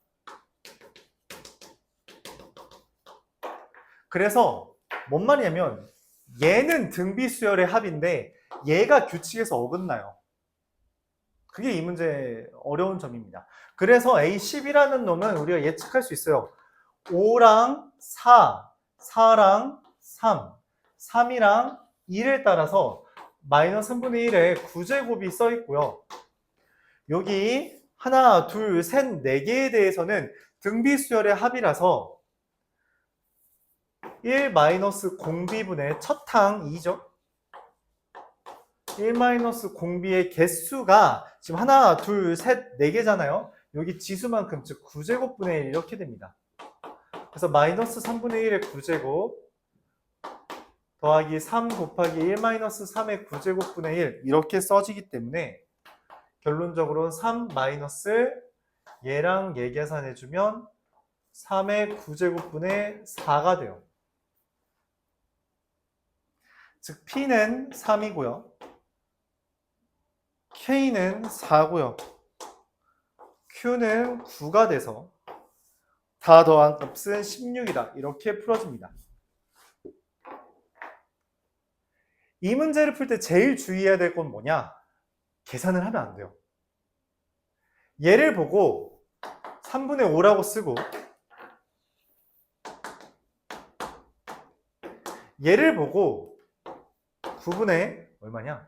그래서 뭔 말이냐면 얘는 등비수열의 합인데 얘가 규칙에서 어긋나요. 그게 이 문제의 어려운 점입니다. 그래서 A10이라는 놈은 우리가 예측할 수 있어요. 5랑 4, 4랑 3, 3이랑 2를 따라서 마이너스 3분의 1에 9제곱이 써 있고요. 여기 하나, 둘, 셋, 네 개에 대해서는 등비수열의 합이라서 1 마이너스 공비분의 첫 항 2죠. 1 마이너스 공비의 개수가 지금 하나, 둘, 셋, 네 개잖아요. 여기 지수만큼, 즉 9제곱분의 1 이렇게 됩니다. 그래서 마이너스 3분의 1의 9제곱 더하기 3 곱하기 1 마이너스 3의 9제곱분의 1 이렇게 써지기 때문에 결론적으로 3 마이너스 얘랑 얘 계산해주면 3의 9제곱분의 4가 돼요. 즉 P는 3이고요. K는 4고요. Q는 9가 돼서 다 더한 값은 16이다. 이렇게 풀어집니다. 이 문제를 풀 때 제일 주의해야 될 건 뭐냐? 계산을 하면 안 돼요. 얘를 보고 3분의 5라고 쓰고 얘를 보고 9분의 얼마냐?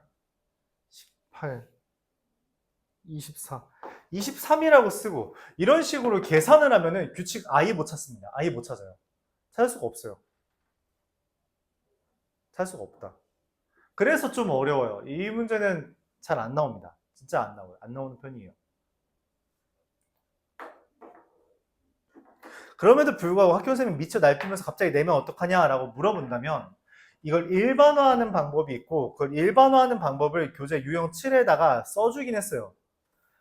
18, 24, 23이라고 쓰고 이런 식으로 계산을 하면은 규칙 아예 못 찾습니다. 아예 못 찾아요. 찾을 수가 없어요. 찾을 수가 없다. 그래서 좀 어려워요. 이 문제는 잘 안 나옵니다. 진짜 안 나와요. 안 나오는 편이에요. 그럼에도 불구하고 학교 선생님이 미쳐 날뛰면서 갑자기 내면 어떡하냐라고 물어본다면 이걸 일반화하는 방법이 있고 그걸 일반화하는 방법을 교재 유형 7에다가 써주긴 했어요.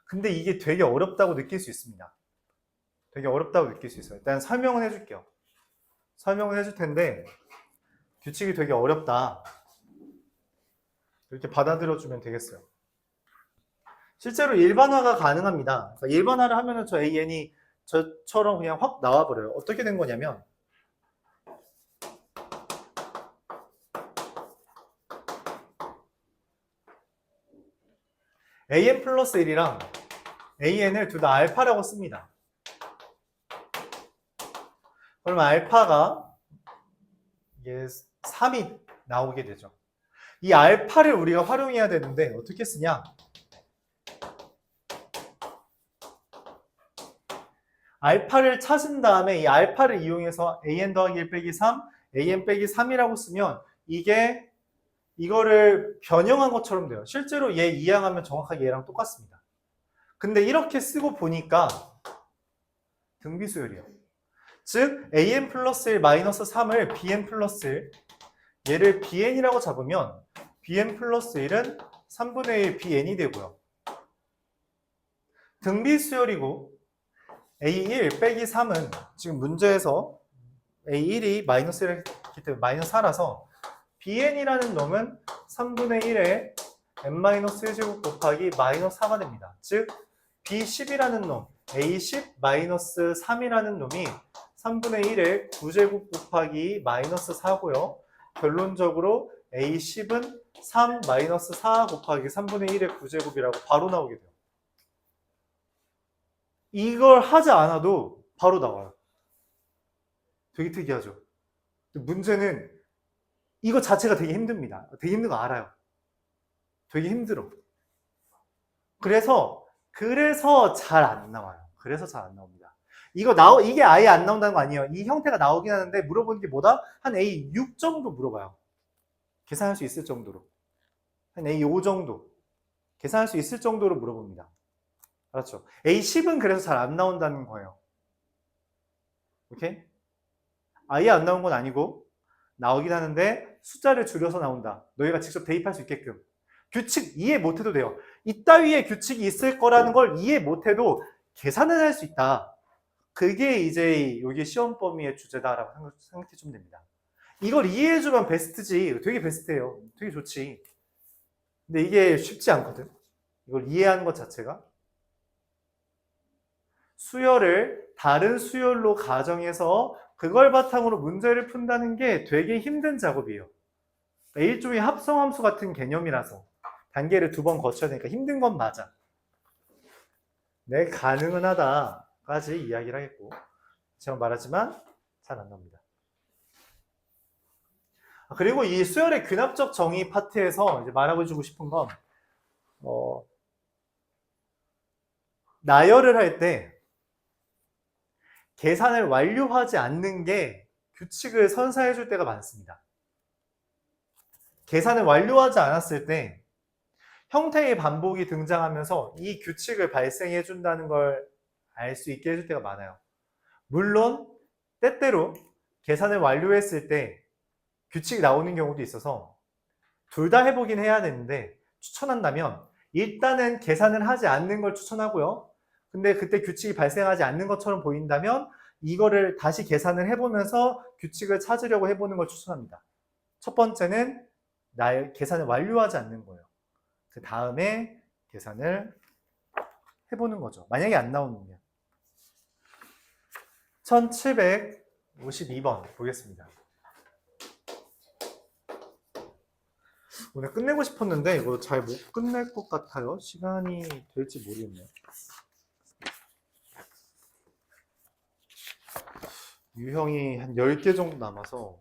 근데 이게 되게 어렵다고 느낄 수 있습니다. 되게 어렵다고 느낄 수 있어요. 일단 설명은 해줄게요. 설명을 해줄 텐데 규칙이 되게 어렵다. 이렇게 받아들여주면 되겠어요. 실제로 일반화가 가능합니다. 그러니까 일반화를 하면은 저 AN이 저처럼 그냥 확 나와버려요. 어떻게 된 거냐면 AN 플러스 1이랑 AN을 둘 다 알파라고 씁니다. 그러면 알파가 이게 3이 나오게 되죠. 이 알파를 우리가 활용해야 되는데 어떻게 쓰냐? 알파를 찾은 다음에 이 알파를 이용해서 AN 더하기 1 빼기 3, AN 빼기 3이라고 쓰면 이게 이거를 변형한 것처럼 돼요. 실제로 얘 이항하면 정확하게 얘랑 똑같습니다. 근데 이렇게 쓰고 보니까 등비수열이에요. 즉 AN 플러스 1 마이너스 3을 BN 플러스 1 얘를 BN이라고 잡으면 BN 플러스 1은 3분의 1 BN이 되고요. 등비수열이고 A1 빼기 3은 지금 문제에서 A1이 마이너스 1을 했기 때문에 마이너스 4라서 BN이라는 놈은 3분의 1에 n-1제곱 곱하기 마이너스 4가 됩니다. 즉 B10이라는 놈, A10 마이너스 3이라는 놈이 3분의 1에 9제곱 곱하기 마이너스 4고요. 결론적으로 A10은 3 마이너스 4 곱하기 3분의 1의 9제곱이라고 바로 나오게 돼요. 이걸 하지 않아도 바로 나와요. 되게 특이하죠. 문제는 이거 자체가 되게 힘듭니다. 되게 힘든 거 알아요. 되게 힘들어. 그래서 잘 안 나와요. 그래서 잘 안 나옵니다. 이게 아예 안 나온다는 거 아니에요. 이 형태가 나오긴 하는데 물어보는 게 뭐다? 한 A6 정도 물어봐요. 계산할 수 있을 정도로. 한 A5 정도. 계산할 수 있을 정도로 물어봅니다. 알았죠? A10은 그래서 잘 안 나온다는 거예요. 오케이? 아예 안 나온 건 아니고 나오긴 하는데 숫자를 줄여서 나온다. 너희가 직접 대입할 수 있게끔. 규칙 이해 못해도 돼요. 이따위에 규칙이 있을 거라는 걸 이해 못해도 계산을 할 수 있다. 그게 이제 여기 시험 범위의 주제다라고 생각해 주면 됩니다. 이걸 이해해주면 베스트지. 되게 베스트예요. 되게 좋지. 근데 이게 쉽지 않거든. 이걸 이해하는 것 자체가. 수열을 다른 수열로 가정해서 그걸 바탕으로 문제를 푼다는 게 되게 힘든 작업이에요. 일종의 합성함수 같은 개념이라서 단계를 2번 거쳐야 되니까 힘든 건 맞아. 네, 가능은 하다까지 이야기를 하겠고 제가 말하지만 잘 안 나옵니다. 그리고 이 수열의 귀납적 정의 파트에서 이제 말하고 주고 싶은 건 나열을 할 때 계산을 완료하지 않는 게 규칙을 선사해 줄 때가 많습니다. 계산을 완료하지 않았을 때 형태의 반복이 등장하면서 이 규칙을 발생해 준다는 걸 알 수 있게 해줄 때가 많아요. 물론 때때로 계산을 완료했을 때 규칙이 나오는 경우도 있어서 둘 다 해보긴 해야 되는데 추천한다면 일단은 계산을 하지 않는 걸 추천하고요. 근데 그때 규칙이 발생하지 않는 것처럼 보인다면 이거를 다시 계산을 해보면서 규칙을 찾으려고 해보는 걸 추천합니다. 첫 번째는 계산을 완료하지 않는 거예요. 그 다음에 계산을 해보는 거죠. 만약에 안 나오는요. 1752번 보겠습니다. 오늘 끝내고 싶었는데 이거 잘 못 끝낼 것 같아요. 시간이 될지 모르겠네요. 유형이 한 10개 정도 남아서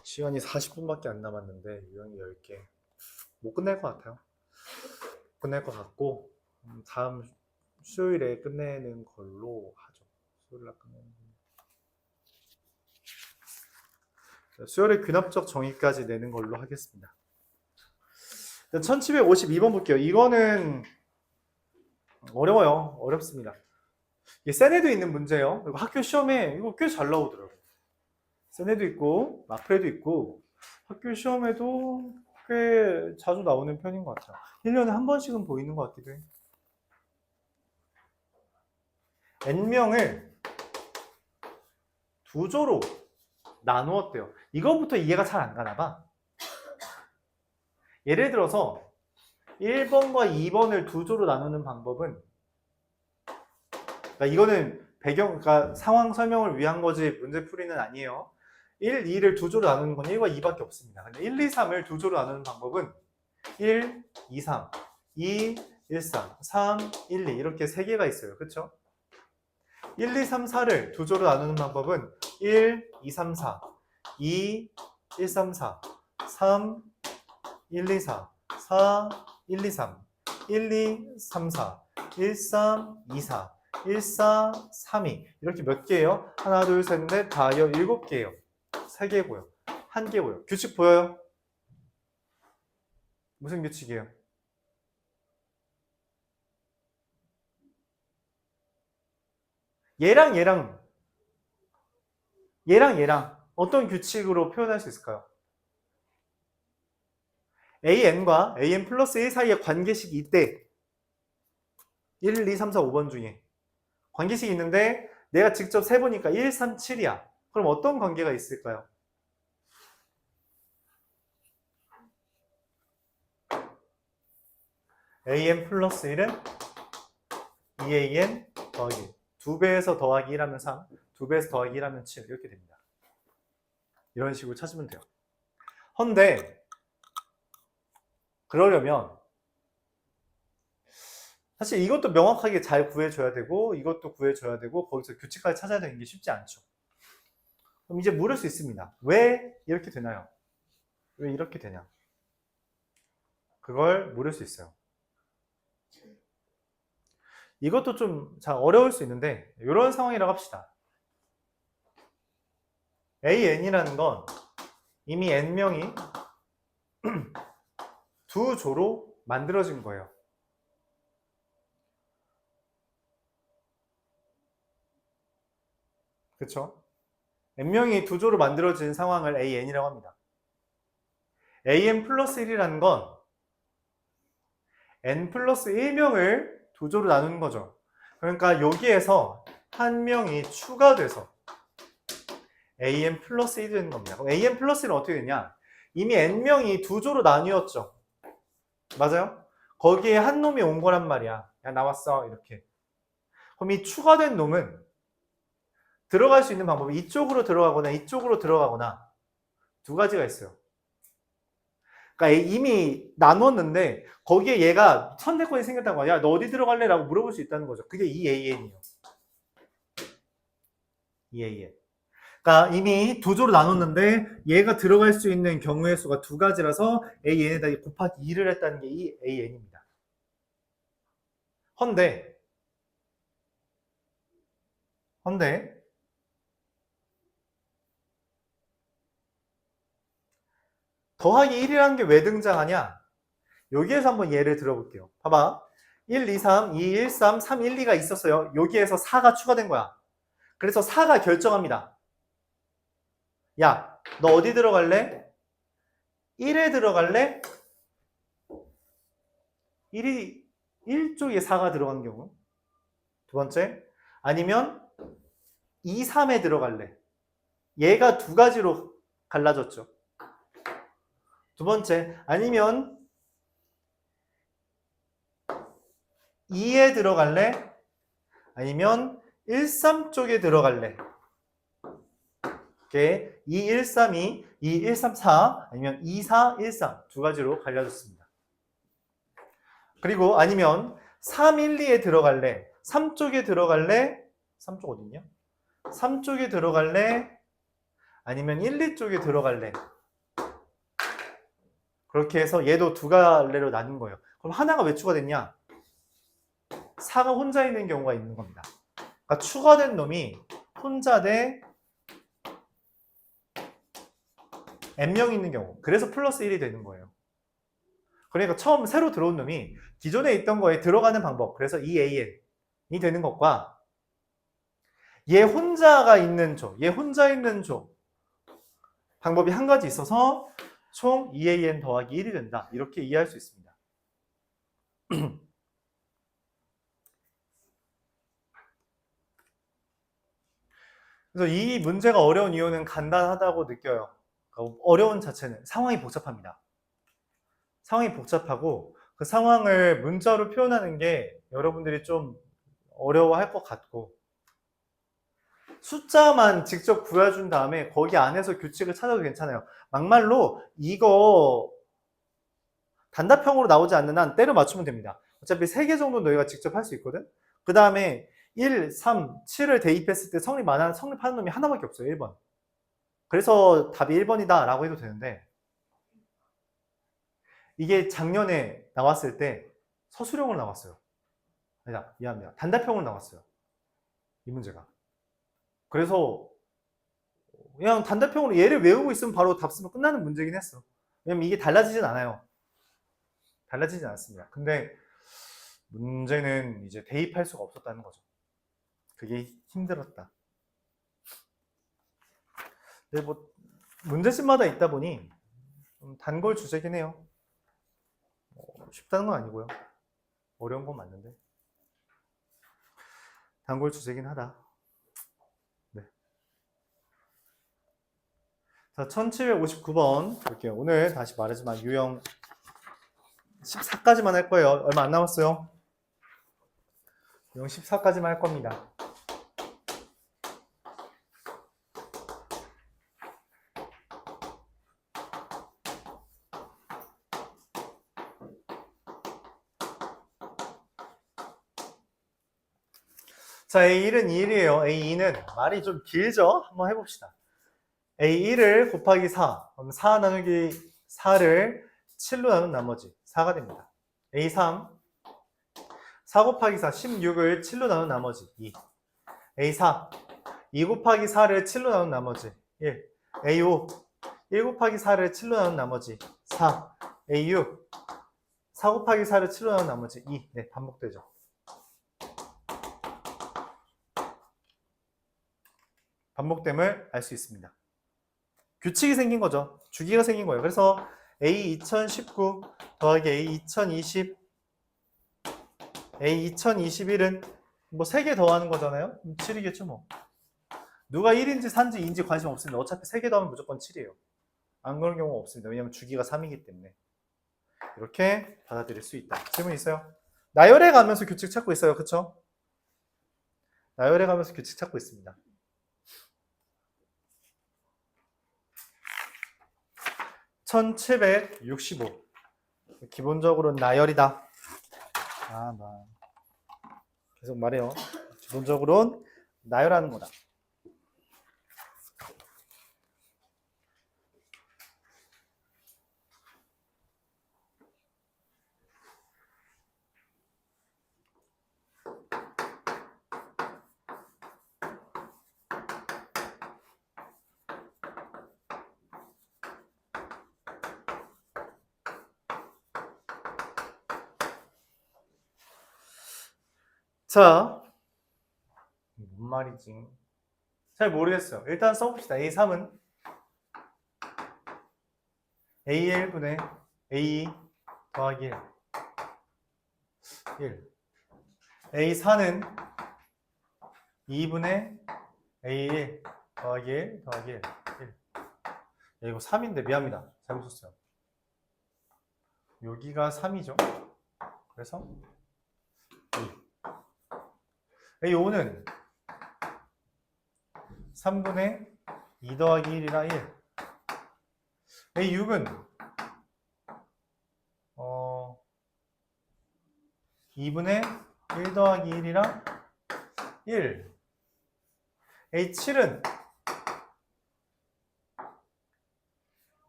시간이 40분밖에 안 남았는데 유형이 10개 못 끝낼 것 같아요. 못 끝낼 것 같고 다음 수요일에 끝내는 걸로 하죠. 수요일날 끝내는 걸로. 수요일에 귀납적 정의까지 내는 걸로 하겠습니다. 1752번 볼게요. 이거는 어려워요. 어렵습니다. 이게 세네도 있는 문제예요. 그리고 학교 시험에 이거 꽤 잘 나오더라고요. 세네도 있고 마프레도 있고 학교 시험에도 꽤 자주 나오는 편인 것 같아요. 1년에 한 번씩은 보이는 것 같기도 해요. n명을 두 조로 나누었대요. 이거부터 이해가 잘 안 가나 봐. 예를 들어서 1번과 2번을 두 조로 나누는 방법은, 그러니까 이거는 그러니까 상황 설명을 위한 거지 문제풀이는 아니에요. 1, 2를 두 조로 나누는 건 1과 2밖에 없습니다. 근데 1, 2, 3을 두 조로 나누는 방법은 1, 2, 3, 2, 1, 3, 3, 1, 2 이렇게 세 개가 있어요. 그쵸? 1, 2, 3, 4를 두 조로 나누는 방법은 1, 2, 3, 4, 2, 1, 3, 4, 3, 1, 2, 4, 4, 1, 2, 3, 1, 2, 3, 4, 1, 3, 2, 4, 1, 4, 3, 2 이렇게 몇 개예요? 하나, 둘, 셋, 넷, 다, 7개예요. 3개고요. 1개고요. 규칙 보여요? 무슨 규칙이에요? 얘랑 어떤 규칙으로 표현할 수 있을까요? AN과 AN 플러스 1 사이의 관계식이 있대. 1, 2, 3, 4, 5번 중에 관계식이 있는데 내가 직접 세보니까 1, 3, 7이야. 그럼 어떤 관계가 있을까요? AN 플러스 1은 2AN 더하기 1. 2배에서 더하기 1하면 3, 2배에서 더하기 1하면 7 이렇게 됩니다. 이런 식으로 찾으면 돼요. 헌데 그러려면 사실 이것도 명확하게 잘 구해줘야 되고 이것도 구해줘야 되고 거기서 규칙까지 찾아야 되는 게 쉽지 않죠. 그럼 이제 물을 수 있습니다. 왜 이렇게 되나요? 왜 이렇게 되냐? 그걸 물을 수 있어요. 이것도 좀 잘 어려울 수 있는데 이런 상황이라고 합시다. AN이라는 건 이미 N명이 두 조로 만들어진 거예요. 그쵸? N명이 두 조로 만들어진 상황을 AN이라고 합니다. AN 플러스 1이라는 건 N 플러스 1명을 두 조로 나누는 거죠. 그러니까 여기에서 한 명이 추가돼서 AN 플러스 1이 되는 겁니다. 그럼 AN 플러스 1은 어떻게 되냐? 이미 N명이 두 조로 나뉘었죠. 맞아요? 거기에 한 놈이 온 거란 말이야. 야, 나왔어. 이렇게. 그럼 이 추가된 놈은 들어갈 수 있는 방법이 이쪽으로 들어가거나 이쪽으로 들어가거나 두 가지가 있어요. 그러니까 이미 나눴는데 거기에 얘가 선택권이 생겼다는 거야. 야, 너 어디 들어갈래? 라고 물어볼 수 있다는 거죠. 그게 EAN이에요. EAN. 그러니까 이미 두 조로 나눴는데 얘가 들어갈 수 있는 경우의 수가 두 가지라서 AN에다 곱하기 2를 했다는 게 이 AN입니다. 헌데 더하기 1이라는 게 왜 등장하냐? 여기에서 한번 예를 들어볼게요. 봐봐. 1, 2, 3, 2, 1, 3, 3, 1, 2가 있었어요. 여기에서 4가 추가된 거야. 그래서 4가 결정합니다. 야, 너 어디 들어갈래? 1에 들어갈래? 1쪽에 4가 들어간 경우. 두 번째, 아니면 2, 3에 들어갈래? 얘가 두 가지로 갈라졌죠. 두 번째, 아니면 2에 들어갈래? 아니면 1, 3 쪽에 들어갈래? 이렇게 2132, 2134 아니면 2413 두 가지로 갈려졌습니다. 그리고 아니면 312에 들어갈래? 3쪽에 들어갈래? 3쪽 어딨냐? 3쪽에 들어갈래? 아니면 1, 2쪽에 들어갈래? 그렇게 해서 얘도 두 갈래로 나뉜 거예요. 그럼 하나가 왜 추가됐냐? 4가 혼자 있는 경우가 있는 겁니다. 그러니까 추가된 놈이 혼자 대 n명 있는 경우. 그래서 플러스 1이 되는 거예요. 그러니까 처음 새로 들어온 놈이 기존에 있던 거에 들어가는 방법. 그래서 EAN이 되는 것과 얘 혼자가 있는 조, 얘 혼자 있는 조 방법이 한 가지 있어서 총 EAN 더하기 1이 된다. 이렇게 이해할 수 있습니다. 그래서 이 문제가 어려운 이유는 간단하다고 느껴요. 그러니까 어려운 자체는 상황이 복잡합니다. 상황이 복잡하고 그 상황을 문자로 표현하는 게 여러분들이 좀 어려워할 것 같고 숫자만 직접 구해준 다음에 거기 안에서 규칙을 찾아도 괜찮아요. 막말로 이거 단답형으로 나오지 않는 한 때려 맞추면 됩니다. 어차피 3개 정도 너희가 직접 할 수 있거든. 그 다음에 1, 3, 7을 대입했을 때 성립하는 놈이 하나밖에 없어요. 1번. 그래서 답이 1번이다 라고 해도 되는데 이게 작년에 나왔을 때 서술형으로 나왔어요. 아니다, 미안합니다. 단답형으로 나왔어요. 이 문제가. 그래서 그냥 단답형으로 얘를 외우고 있으면 바로 답 쓰면 끝나는 문제긴 했어. 왜냐면 이게 달라지진 않아요. 달라지진 않습니다. 근데 문제는 이제 대입할 수가 없었다는 거죠. 그게 힘들었다. 근데 뭐 문제집마다 있다 보니 단골 주제긴 해요. 쉽다는 건 아니고요. 어려운 건 맞는데 단골 주제긴 하다. 네. 자, 1759번 볼게요. 오늘 다시 말하지만 유형 14까지만 할 거예요. 얼마 안 남았어요. 유형 14까지만 할 겁니다. 자, A1은 2일이에요. A2는 말이 좀 길죠? 한번 해봅시다. A1을 곱하기 4. 그럼 4 나누기 4를 7로 나눈 나머지 4가 됩니다. A3 4 곱하기 4 16을 7로 나눈 나머지 2. A4 2 곱하기 4를 7로 나눈 나머지 1. A5 1 곱하기 4를 7로 나눈 나머지 4. A6 4 곱하기 4를 7로 나눈 나머지 2. 네, 반복되죠. 반복됨을 알 수 있습니다. 규칙이 생긴 거죠. 주기가 생긴 거예요. 그래서 A 2019 더하기 A 2020 A 2021은 뭐 3개 더하는 거잖아요. 7이겠죠 뭐. 누가 1인지 4인지 2인지 관심 없습니다. 어차피 3개 더하면 무조건 7이에요. 안 그런 경우가 없습니다. 왜냐하면 주기가 3이기 때문에. 이렇게 받아들일 수 있다. 질문 있어요? 나열해 가면서 규칙 찾고 있어요. 그쵸? 나열해 가면서 규칙 찾고 있습니다. 1765 기본적으로는 나열이다. 계속 말해요. 기본적으로는 나열하는 거다. 자, 뭔 말이지? 잘 모르겠어요. 일단 써봅시다. A3은 A1분의 A2 더하기 1. A4는 2분의 A1 더하기 1 더하기 1. 야, 이거 3인데 미안합니다. 잘못 썼어요. 여기가 3이죠. 그래서 A5는 3분의 2 더하기 1이라 1. A6은 2분의 1 더하기 1이랑 1. A7은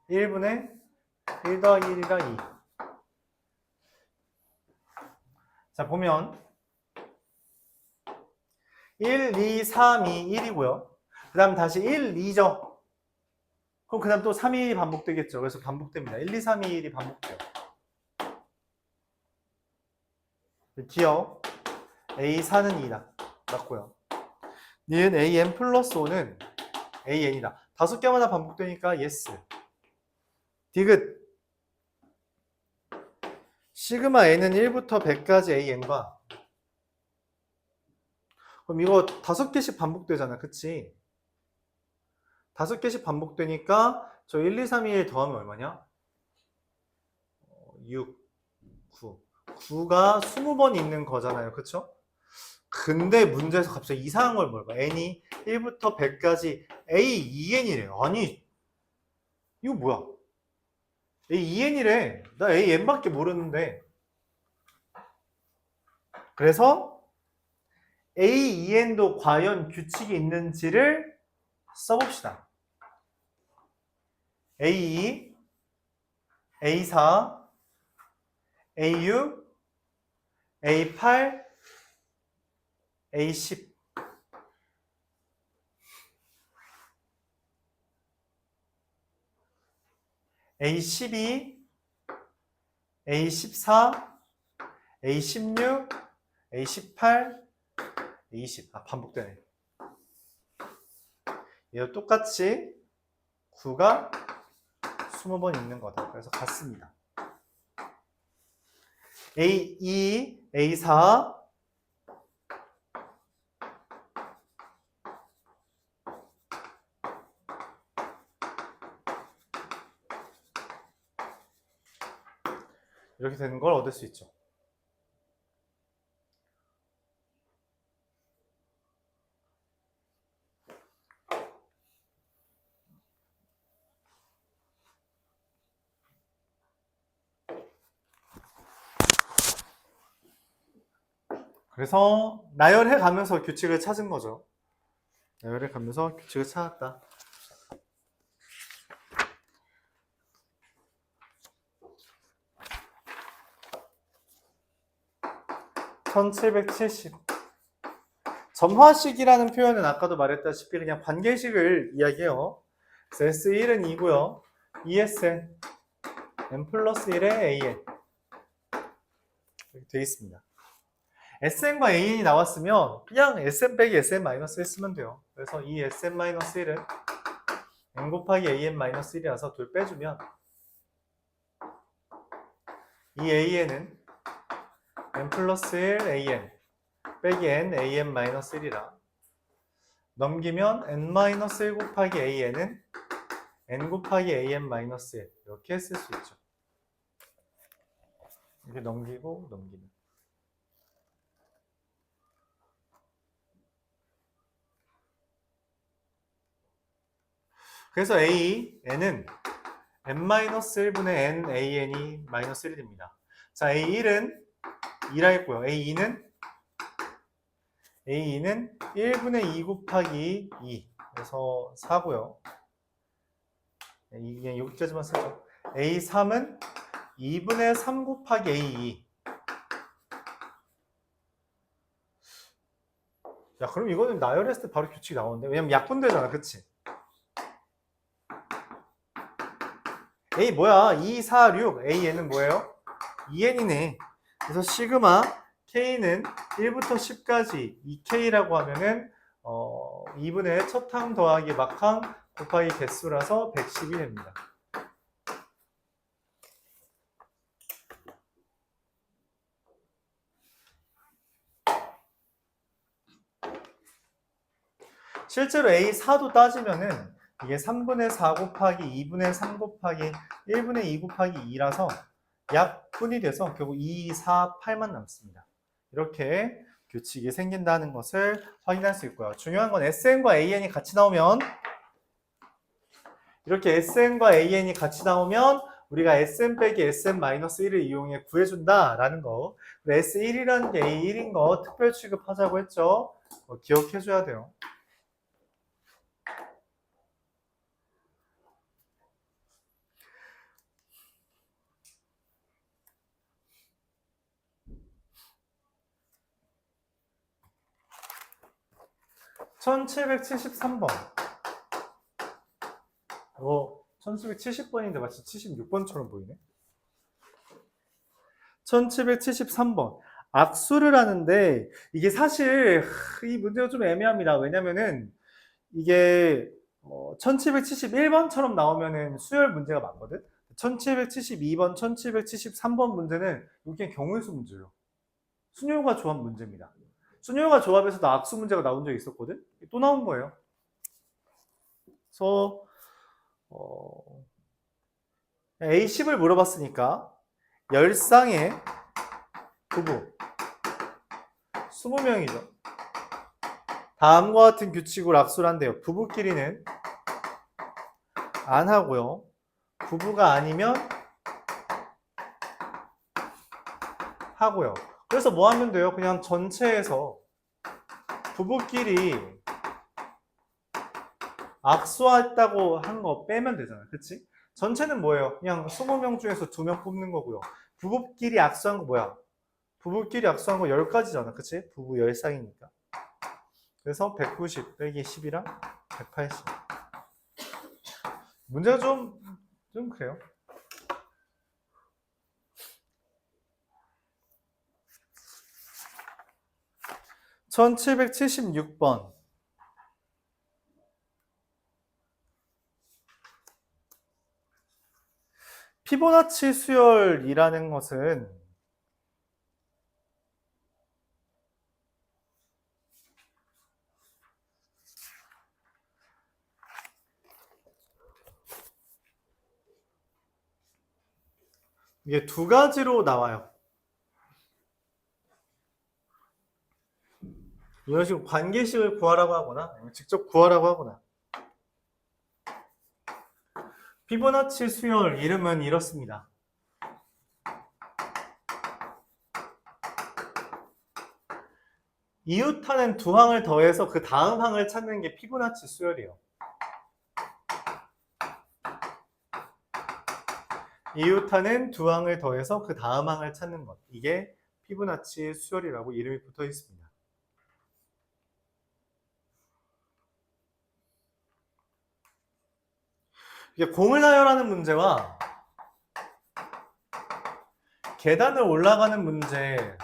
1분의 1 더하기 1이랑 2. 자, 보면 1, 2, 3, 2, 1이고요. 그 다음 다시 1, 2죠. 그럼 그 다음 또 3, 2, 1이 반복되겠죠. 그래서 반복됩니다. 1, 2, 3, 2, 1이 반복돼요. 기억 A4는 2다. 맞고요. 니은 AN 플러스 5는 AN이다. 5개마다 반복되니까 yes. 디귿 시그마 N은 1부터 100까지 AN과 그럼 이거 5개씩 반복되잖아. 그치? 5개씩 반복되니까 저 1, 2, 3, 2, 1 더하면 얼마냐? 6, 9. 9가 20번 있는 거잖아요. 그쵸? 근데 문제에서 갑자기 이상한 걸 물어봐. n이 1부터 100까지 A2N이래요. 아니, 이거 뭐야? A2N이래. 나 AN밖에 모르는데. 그래서 A2N도 과연 규칙이 있는지를 써봅시다. A2, A4, A6, A8, A10. A12, A14, A16, A18, A20. 아, 반복되네. 얘도 똑같이 9가 20번 있는 거다. 그래서 같습니다. A2, A4, 이렇게 되는 걸 얻을 수 있죠. 그래서 나열해 가면서 규칙을 찾은 거죠. 나열해 가면서 규칙을 찾았다. (1770) 점화식이라는 표현은 아까도 말했다시피 그냥 관계식을 이야기해요. 그래서 S1은 2고요. ESN n 플러스 1의 AN 이렇게 되어 있습니다. SN과 AN이 나왔으면 그냥 SN 빼기 SN 마이너스 1 쓰면 돼요. 그래서 이 SN 마이너스 1은 n 곱하기 AN 마이너스 1이라서 둘 빼주면 이 AN은 n 플러스 1 AN 빼기 n AN 마이너스 1이라 넘기면 n 마이너스 1 곱하기 AN은 n 곱하기 AN 마이너스 1 이렇게 쓸 수 있죠. 이렇게 넘기고 넘기는. 그래서 n은 n-1분의 n an이 마이너스 1이 됩니다. 자, a1은 2라 했고요. a2는 1분의 2 곱하기 2 그래서 4고요. 그냥 여기까지만 쓰죠. a3은 2분의 3 곱하기 a2 야, 그럼 이거는 나열했을 때 바로 규칙이 나오는데 왜냐면 약분되잖아. 그치? A 뭐야? 2, 4, 6. AN은 뭐예요? 2N이네. 그래서 시그마 K는 1부터 10까지 2K라고 하면은 2분의 첫 항 더하기 막항 곱하기 개수라서 110이 됩니다. 실제로 A4도 따지면은 이게 3분의 4 곱하기 2분의 3 곱하기 1분의 2 곱하기 2라서 약분이 돼서 결국 2, 4, 8만 남습니다. 이렇게 규칙이 생긴다는 것을 확인할 수 있고요. 중요한 건 SN과 AN이 같이 나오면 이렇게 SN과 AN이 같이 나오면 우리가 SN 빼기 SN-1을 이용해 구해준다라는 거. S1이라는 게 A1인 거 특별 취급하자고 했죠. 기억해줘야 돼요. (1773번) 1770번인데 마치 76번처럼 보이네. 1773번. 악수를 하는데, 이게 사실, 이 문제가 좀 애매합니다. 왜냐면은, 이게, 1771번처럼 나오면은 수열 문제가 맞거든? 1772번, 1773번 문제는 이게 경우의 수 문제예요. 순요가 조합 문제입니다. 순요가 조합에서도 악수 문제가 나온 적이 있었거든? 또 나온 거예요. 그래서, A10을 물어봤으니까, 열쌍의 부부 20명이죠. 다음과 같은 규칙으로 악수를 한대요. 부부끼리는 안 하고요. 부부가 아니면 하고요. 그래서 뭐 하면 돼요? 그냥 전체에서 부부끼리 악수했다고 한 거 빼면 되잖아요. 그치? 전체는 뭐예요? 그냥 20명 중에서 2명 뽑는 거고요. 부부끼리 악수한 거 뭐야? 부부끼리 악수한 거 10가지잖아. 그치? 부부 10쌍이니까. 그래서 190 빼기 10이랑 180. 문제가 좀 그래요. (1776번) 피보나치 수열이라는 것은 이게 두 가지로 나와요. 이런 식으로 관계식을 구하라고 하거나 직접 구하라고 하거나. 피보나치 수열 이름은 이렇습니다. 이웃하는 두 항을 더해서 그 다음 항을 찾는 게 피보나치 수열이에요. 이웃하는 두 항을 더해서 그 다음 항을 찾는 것. 이게 피보나치 수열이라고 이름이 붙어 있습니다. 이게 공을 나열하는 문제와 계단을 올라가는 문제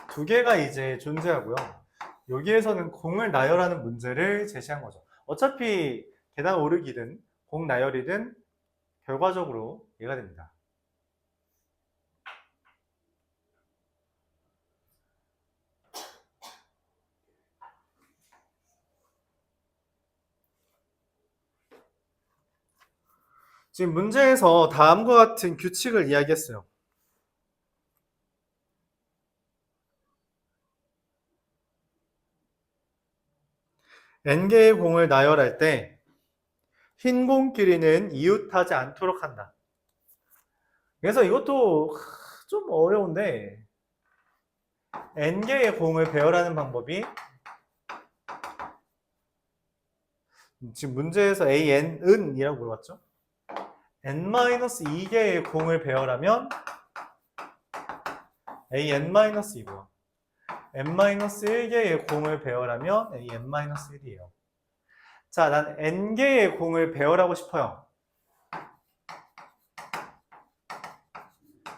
두 개가 이제 존재하고요. 여기에서는 공을 나열하는 문제를 제시한 거죠. 어차피 계단 오르기든 공 나열이든 결과적으로 이해가 됩니다. 지금 문제에서 다음과 같은 규칙을 이야기했어요. n개의 공을 나열할 때 흰 공끼리는 이웃하지 않도록 한다. 그래서 이것도 좀 어려운데 n개의 공을 배열하는 방법이 지금 문제에서 an은 이라고 물어봤죠. n-2개의 공을 배열하면 an-2고요. n-1개의 공을 배열하면 an-1이에요. 자, 난 n개의 공을 배열하고 싶어요.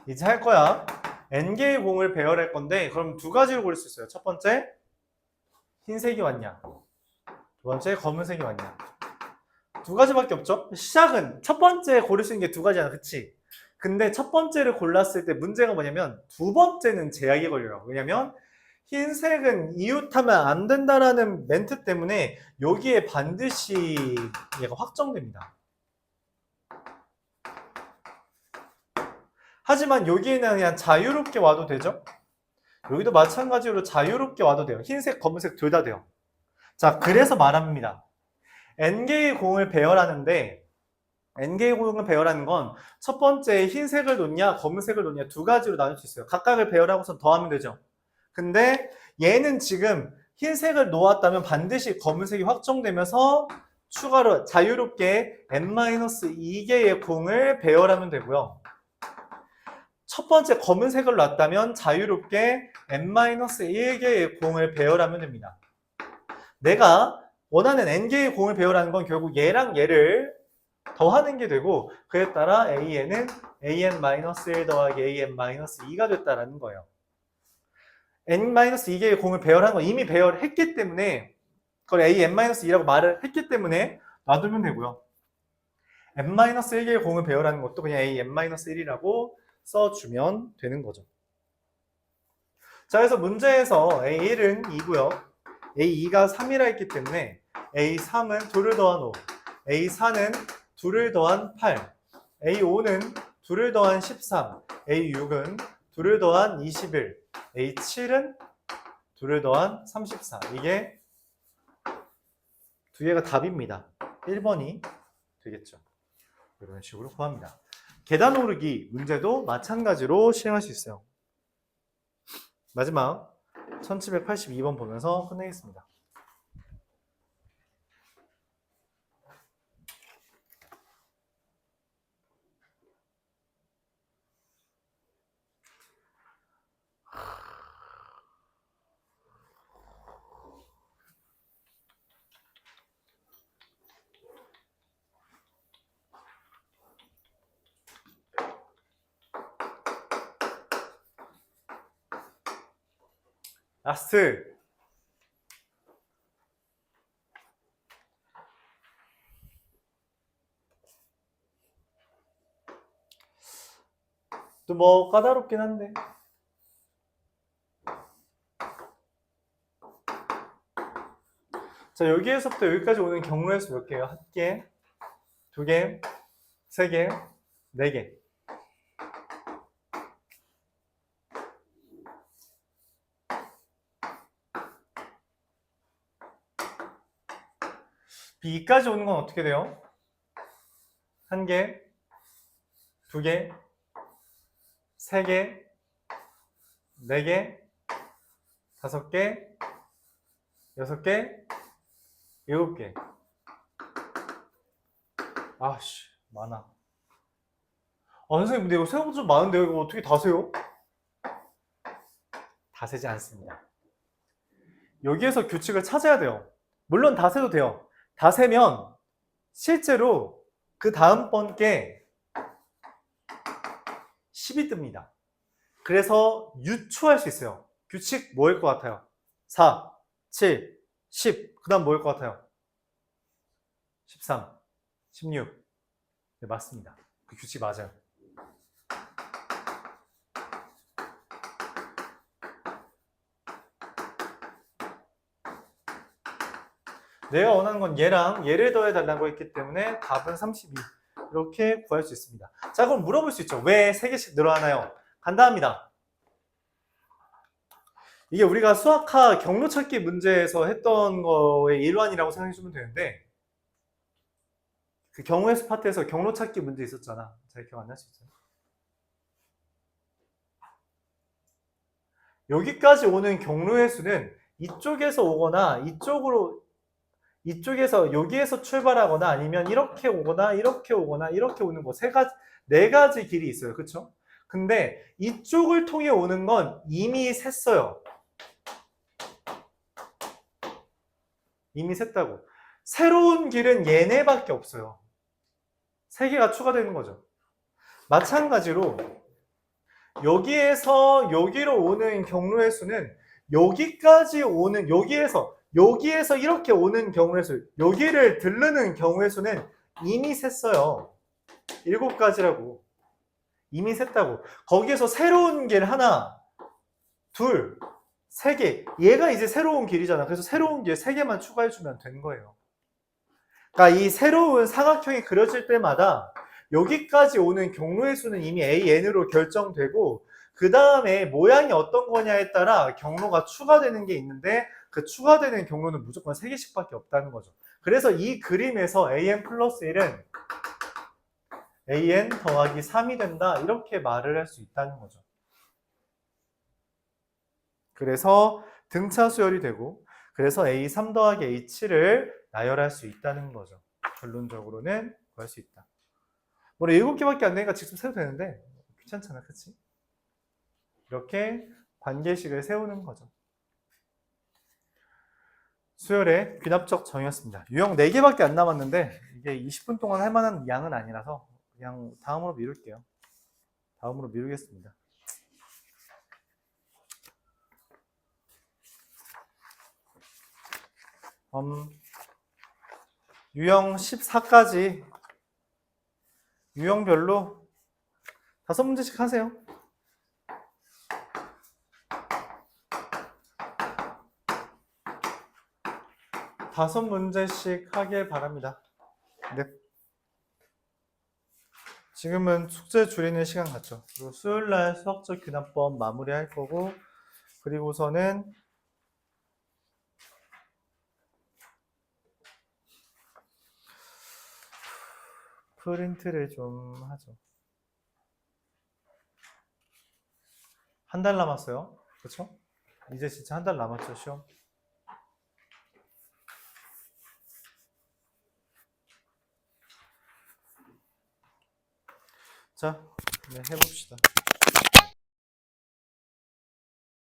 이제 할 거야. n개의 공을 배열할 건데 그럼 두 가지로 고를 수 있어요. 첫 번째, 흰색이 왔냐. 두 번째, 검은색이 왔냐. 두 가지밖에 없죠? 시작은 첫 번째 고를 수 있는 게 두 가지잖아. 그치? 근데 첫 번째를 골랐을 때 문제가 뭐냐면 두 번째는 제약이 걸려요. 왜냐면 흰색은 이웃하면 안 된다라는 멘트 때문에 여기에 반드시 얘가 확정됩니다. 하지만 여기에는 그냥 자유롭게 와도 되죠? 여기도 마찬가지로 자유롭게 와도 돼요. 흰색, 검은색 둘 다 돼요. 자, 그래서 말합니다. n개의 공을 배열하는데 n개의 공을 배열하는 건 첫 번째 흰색을 놓냐 검은색을 놓냐 두 가지로 나눌 수 있어요. 각각을 배열하고서 더하면 되죠. 근데 얘는 지금 흰색을 놓았다면 반드시 검은색이 확정되면서 추가로 자유롭게 n-2개의 공을 배열하면 되고요. 첫 번째 검은색을 놨다면 자유롭게 n-1개의 공을 배열하면 됩니다. 내가 원하는 n개의 공을 배열하는 건 결국 얘랑 얘를 더하는 게 되고 그에 따라 an은 an-1 더하기 an-2가 됐다라는 거예요. n-2개의 공을 배열한 건 이미 배열했기 때문에 그걸 an-2라고 말을 했기 때문에 놔두면 되고요. n-1개의 공을 배열하는 것도 그냥 an-1이라고 써주면 되는 거죠. 자, 그래서 문제에서 A1은 2고요. A2가 3이라 했기 때문에 A3은 2를 더한 5, A4는 2를 더한 8, A5는 2를 더한 13, A6은 2를 더한 21, A7은 2를 더한 34. 이게 두 개가 답입니다. 1번이 되겠죠. 이런 식으로 구합니다. 계단 오르기 문제도 마찬가지로 시행할 수 있어요. 마지막 1782번 보면서 끝내겠습니다. 라스트. 또 뭐 까다롭긴 한데. 자, 여기에서부터 여기까지 오는 경로의 수 몇 개예요? 한 개, 두 개, 세 개, 네 개. B까지 오는 건 어떻게 돼요? 한 개, 두 개, 세 개, 네 개, 다섯 개, 여섯 개, 일곱 개. 아씨, 많아. 선생님, 근데 이거 생각보다 좀 많은데요? 이거 어떻게 다 세요? 다 세지 않습니다. 여기에서 규칙을 찾아야 돼요. 물론 다 세도 돼요. 다 세면 실제로 그 다음번 게 10이 뜹니다. 그래서 유추할 수 있어요. 규칙 뭐일 것 같아요? 4, 7, 10. 그 다음 뭐일 것 같아요? 13, 16. 네, 맞습니다. 그 규칙 맞아요. 내가 원하는 건 얘랑 얘를 더해달라고 했기 때문에 답은 32. 이렇게 구할 수 있습니다. 자, 그럼 물어볼 수 있죠. 왜 3개씩 늘어나요? 간단합니다. 이게 우리가 수학하 경로 찾기 문제에서 했던 거의 일환이라고 생각해 주면 되는데 그 경우의 수 파트에서 경로 찾기 문제 있었잖아. 잘 기억 안 날 수 있어요? 여기까지 오는 경로의 수는 이쪽에서 오거나 이쪽에서 여기에서 출발하거나 아니면 이렇게 오거나 이렇게 오거나 이렇게 오는 거 네 가지 길이 있어요. 그렇죠? 근데 이쪽을 통해 오는 건 이미 셌어요. 이미 셌다고. 새로운 길은 얘네밖에 없어요. 3개가 추가되는 거죠. 마찬가지로 여기에서 여기로 오는 경로의 수는 여기까지 오는 여기에서 이렇게 오는 경우의 수, 여기를 들르는 경우의 수는 이미 셌어요. 7가지라고. 이미 셌다고. 거기에서 새로운 길 하나, 둘, 3개. 얘가 이제 새로운 길이잖아. 그래서 새로운 길 3개만 추가해주면 된 거예요. 그러니까 이 새로운 사각형이 그려질 때마다 여기까지 오는 경로의 수는 이미 AN으로 결정되고 그 다음에 모양이 어떤 거냐에 따라 경로가 추가되는 게 있는데 그 추가되는 경로는 무조건 3개씩밖에 없다는 거죠. 그래서 이 그림에서 an 플러스 1은 an 더하기 3이 된다. 이렇게 말을 할 수 있다는 거죠. 그래서 등차 수열이 되고 그래서 a3 더하기 a7을 나열할 수 있다는 거죠. 결론적으로는 구할 수 있다. 뭐 7개밖에 안 되니까 직접 세도 되는데 귀찮잖아, 그치? 이렇게 관계식을 세우는 거죠. 수열의 귀납적 정의였습니다. 유형 4개밖에 안 남았는데 이게 20분 동안 할 만한 양은 아니라서 그냥 다음으로 미룰게요. 다음으로 미루겠습니다. 유형 14까지 유형별로 5문제씩 하세요. 다섯 문제씩 하길 바랍니다. 네. 지금은 숙제 줄이는 시간 같죠. 그리고 수요일날 수학적 귀납법 마무리할 거고 그리고서는 프린트를 좀 하죠. 한 달 남았어요. 그렇죠? 이제 진짜 한 달 남았죠, 시험. 자, 네, 해봅시다.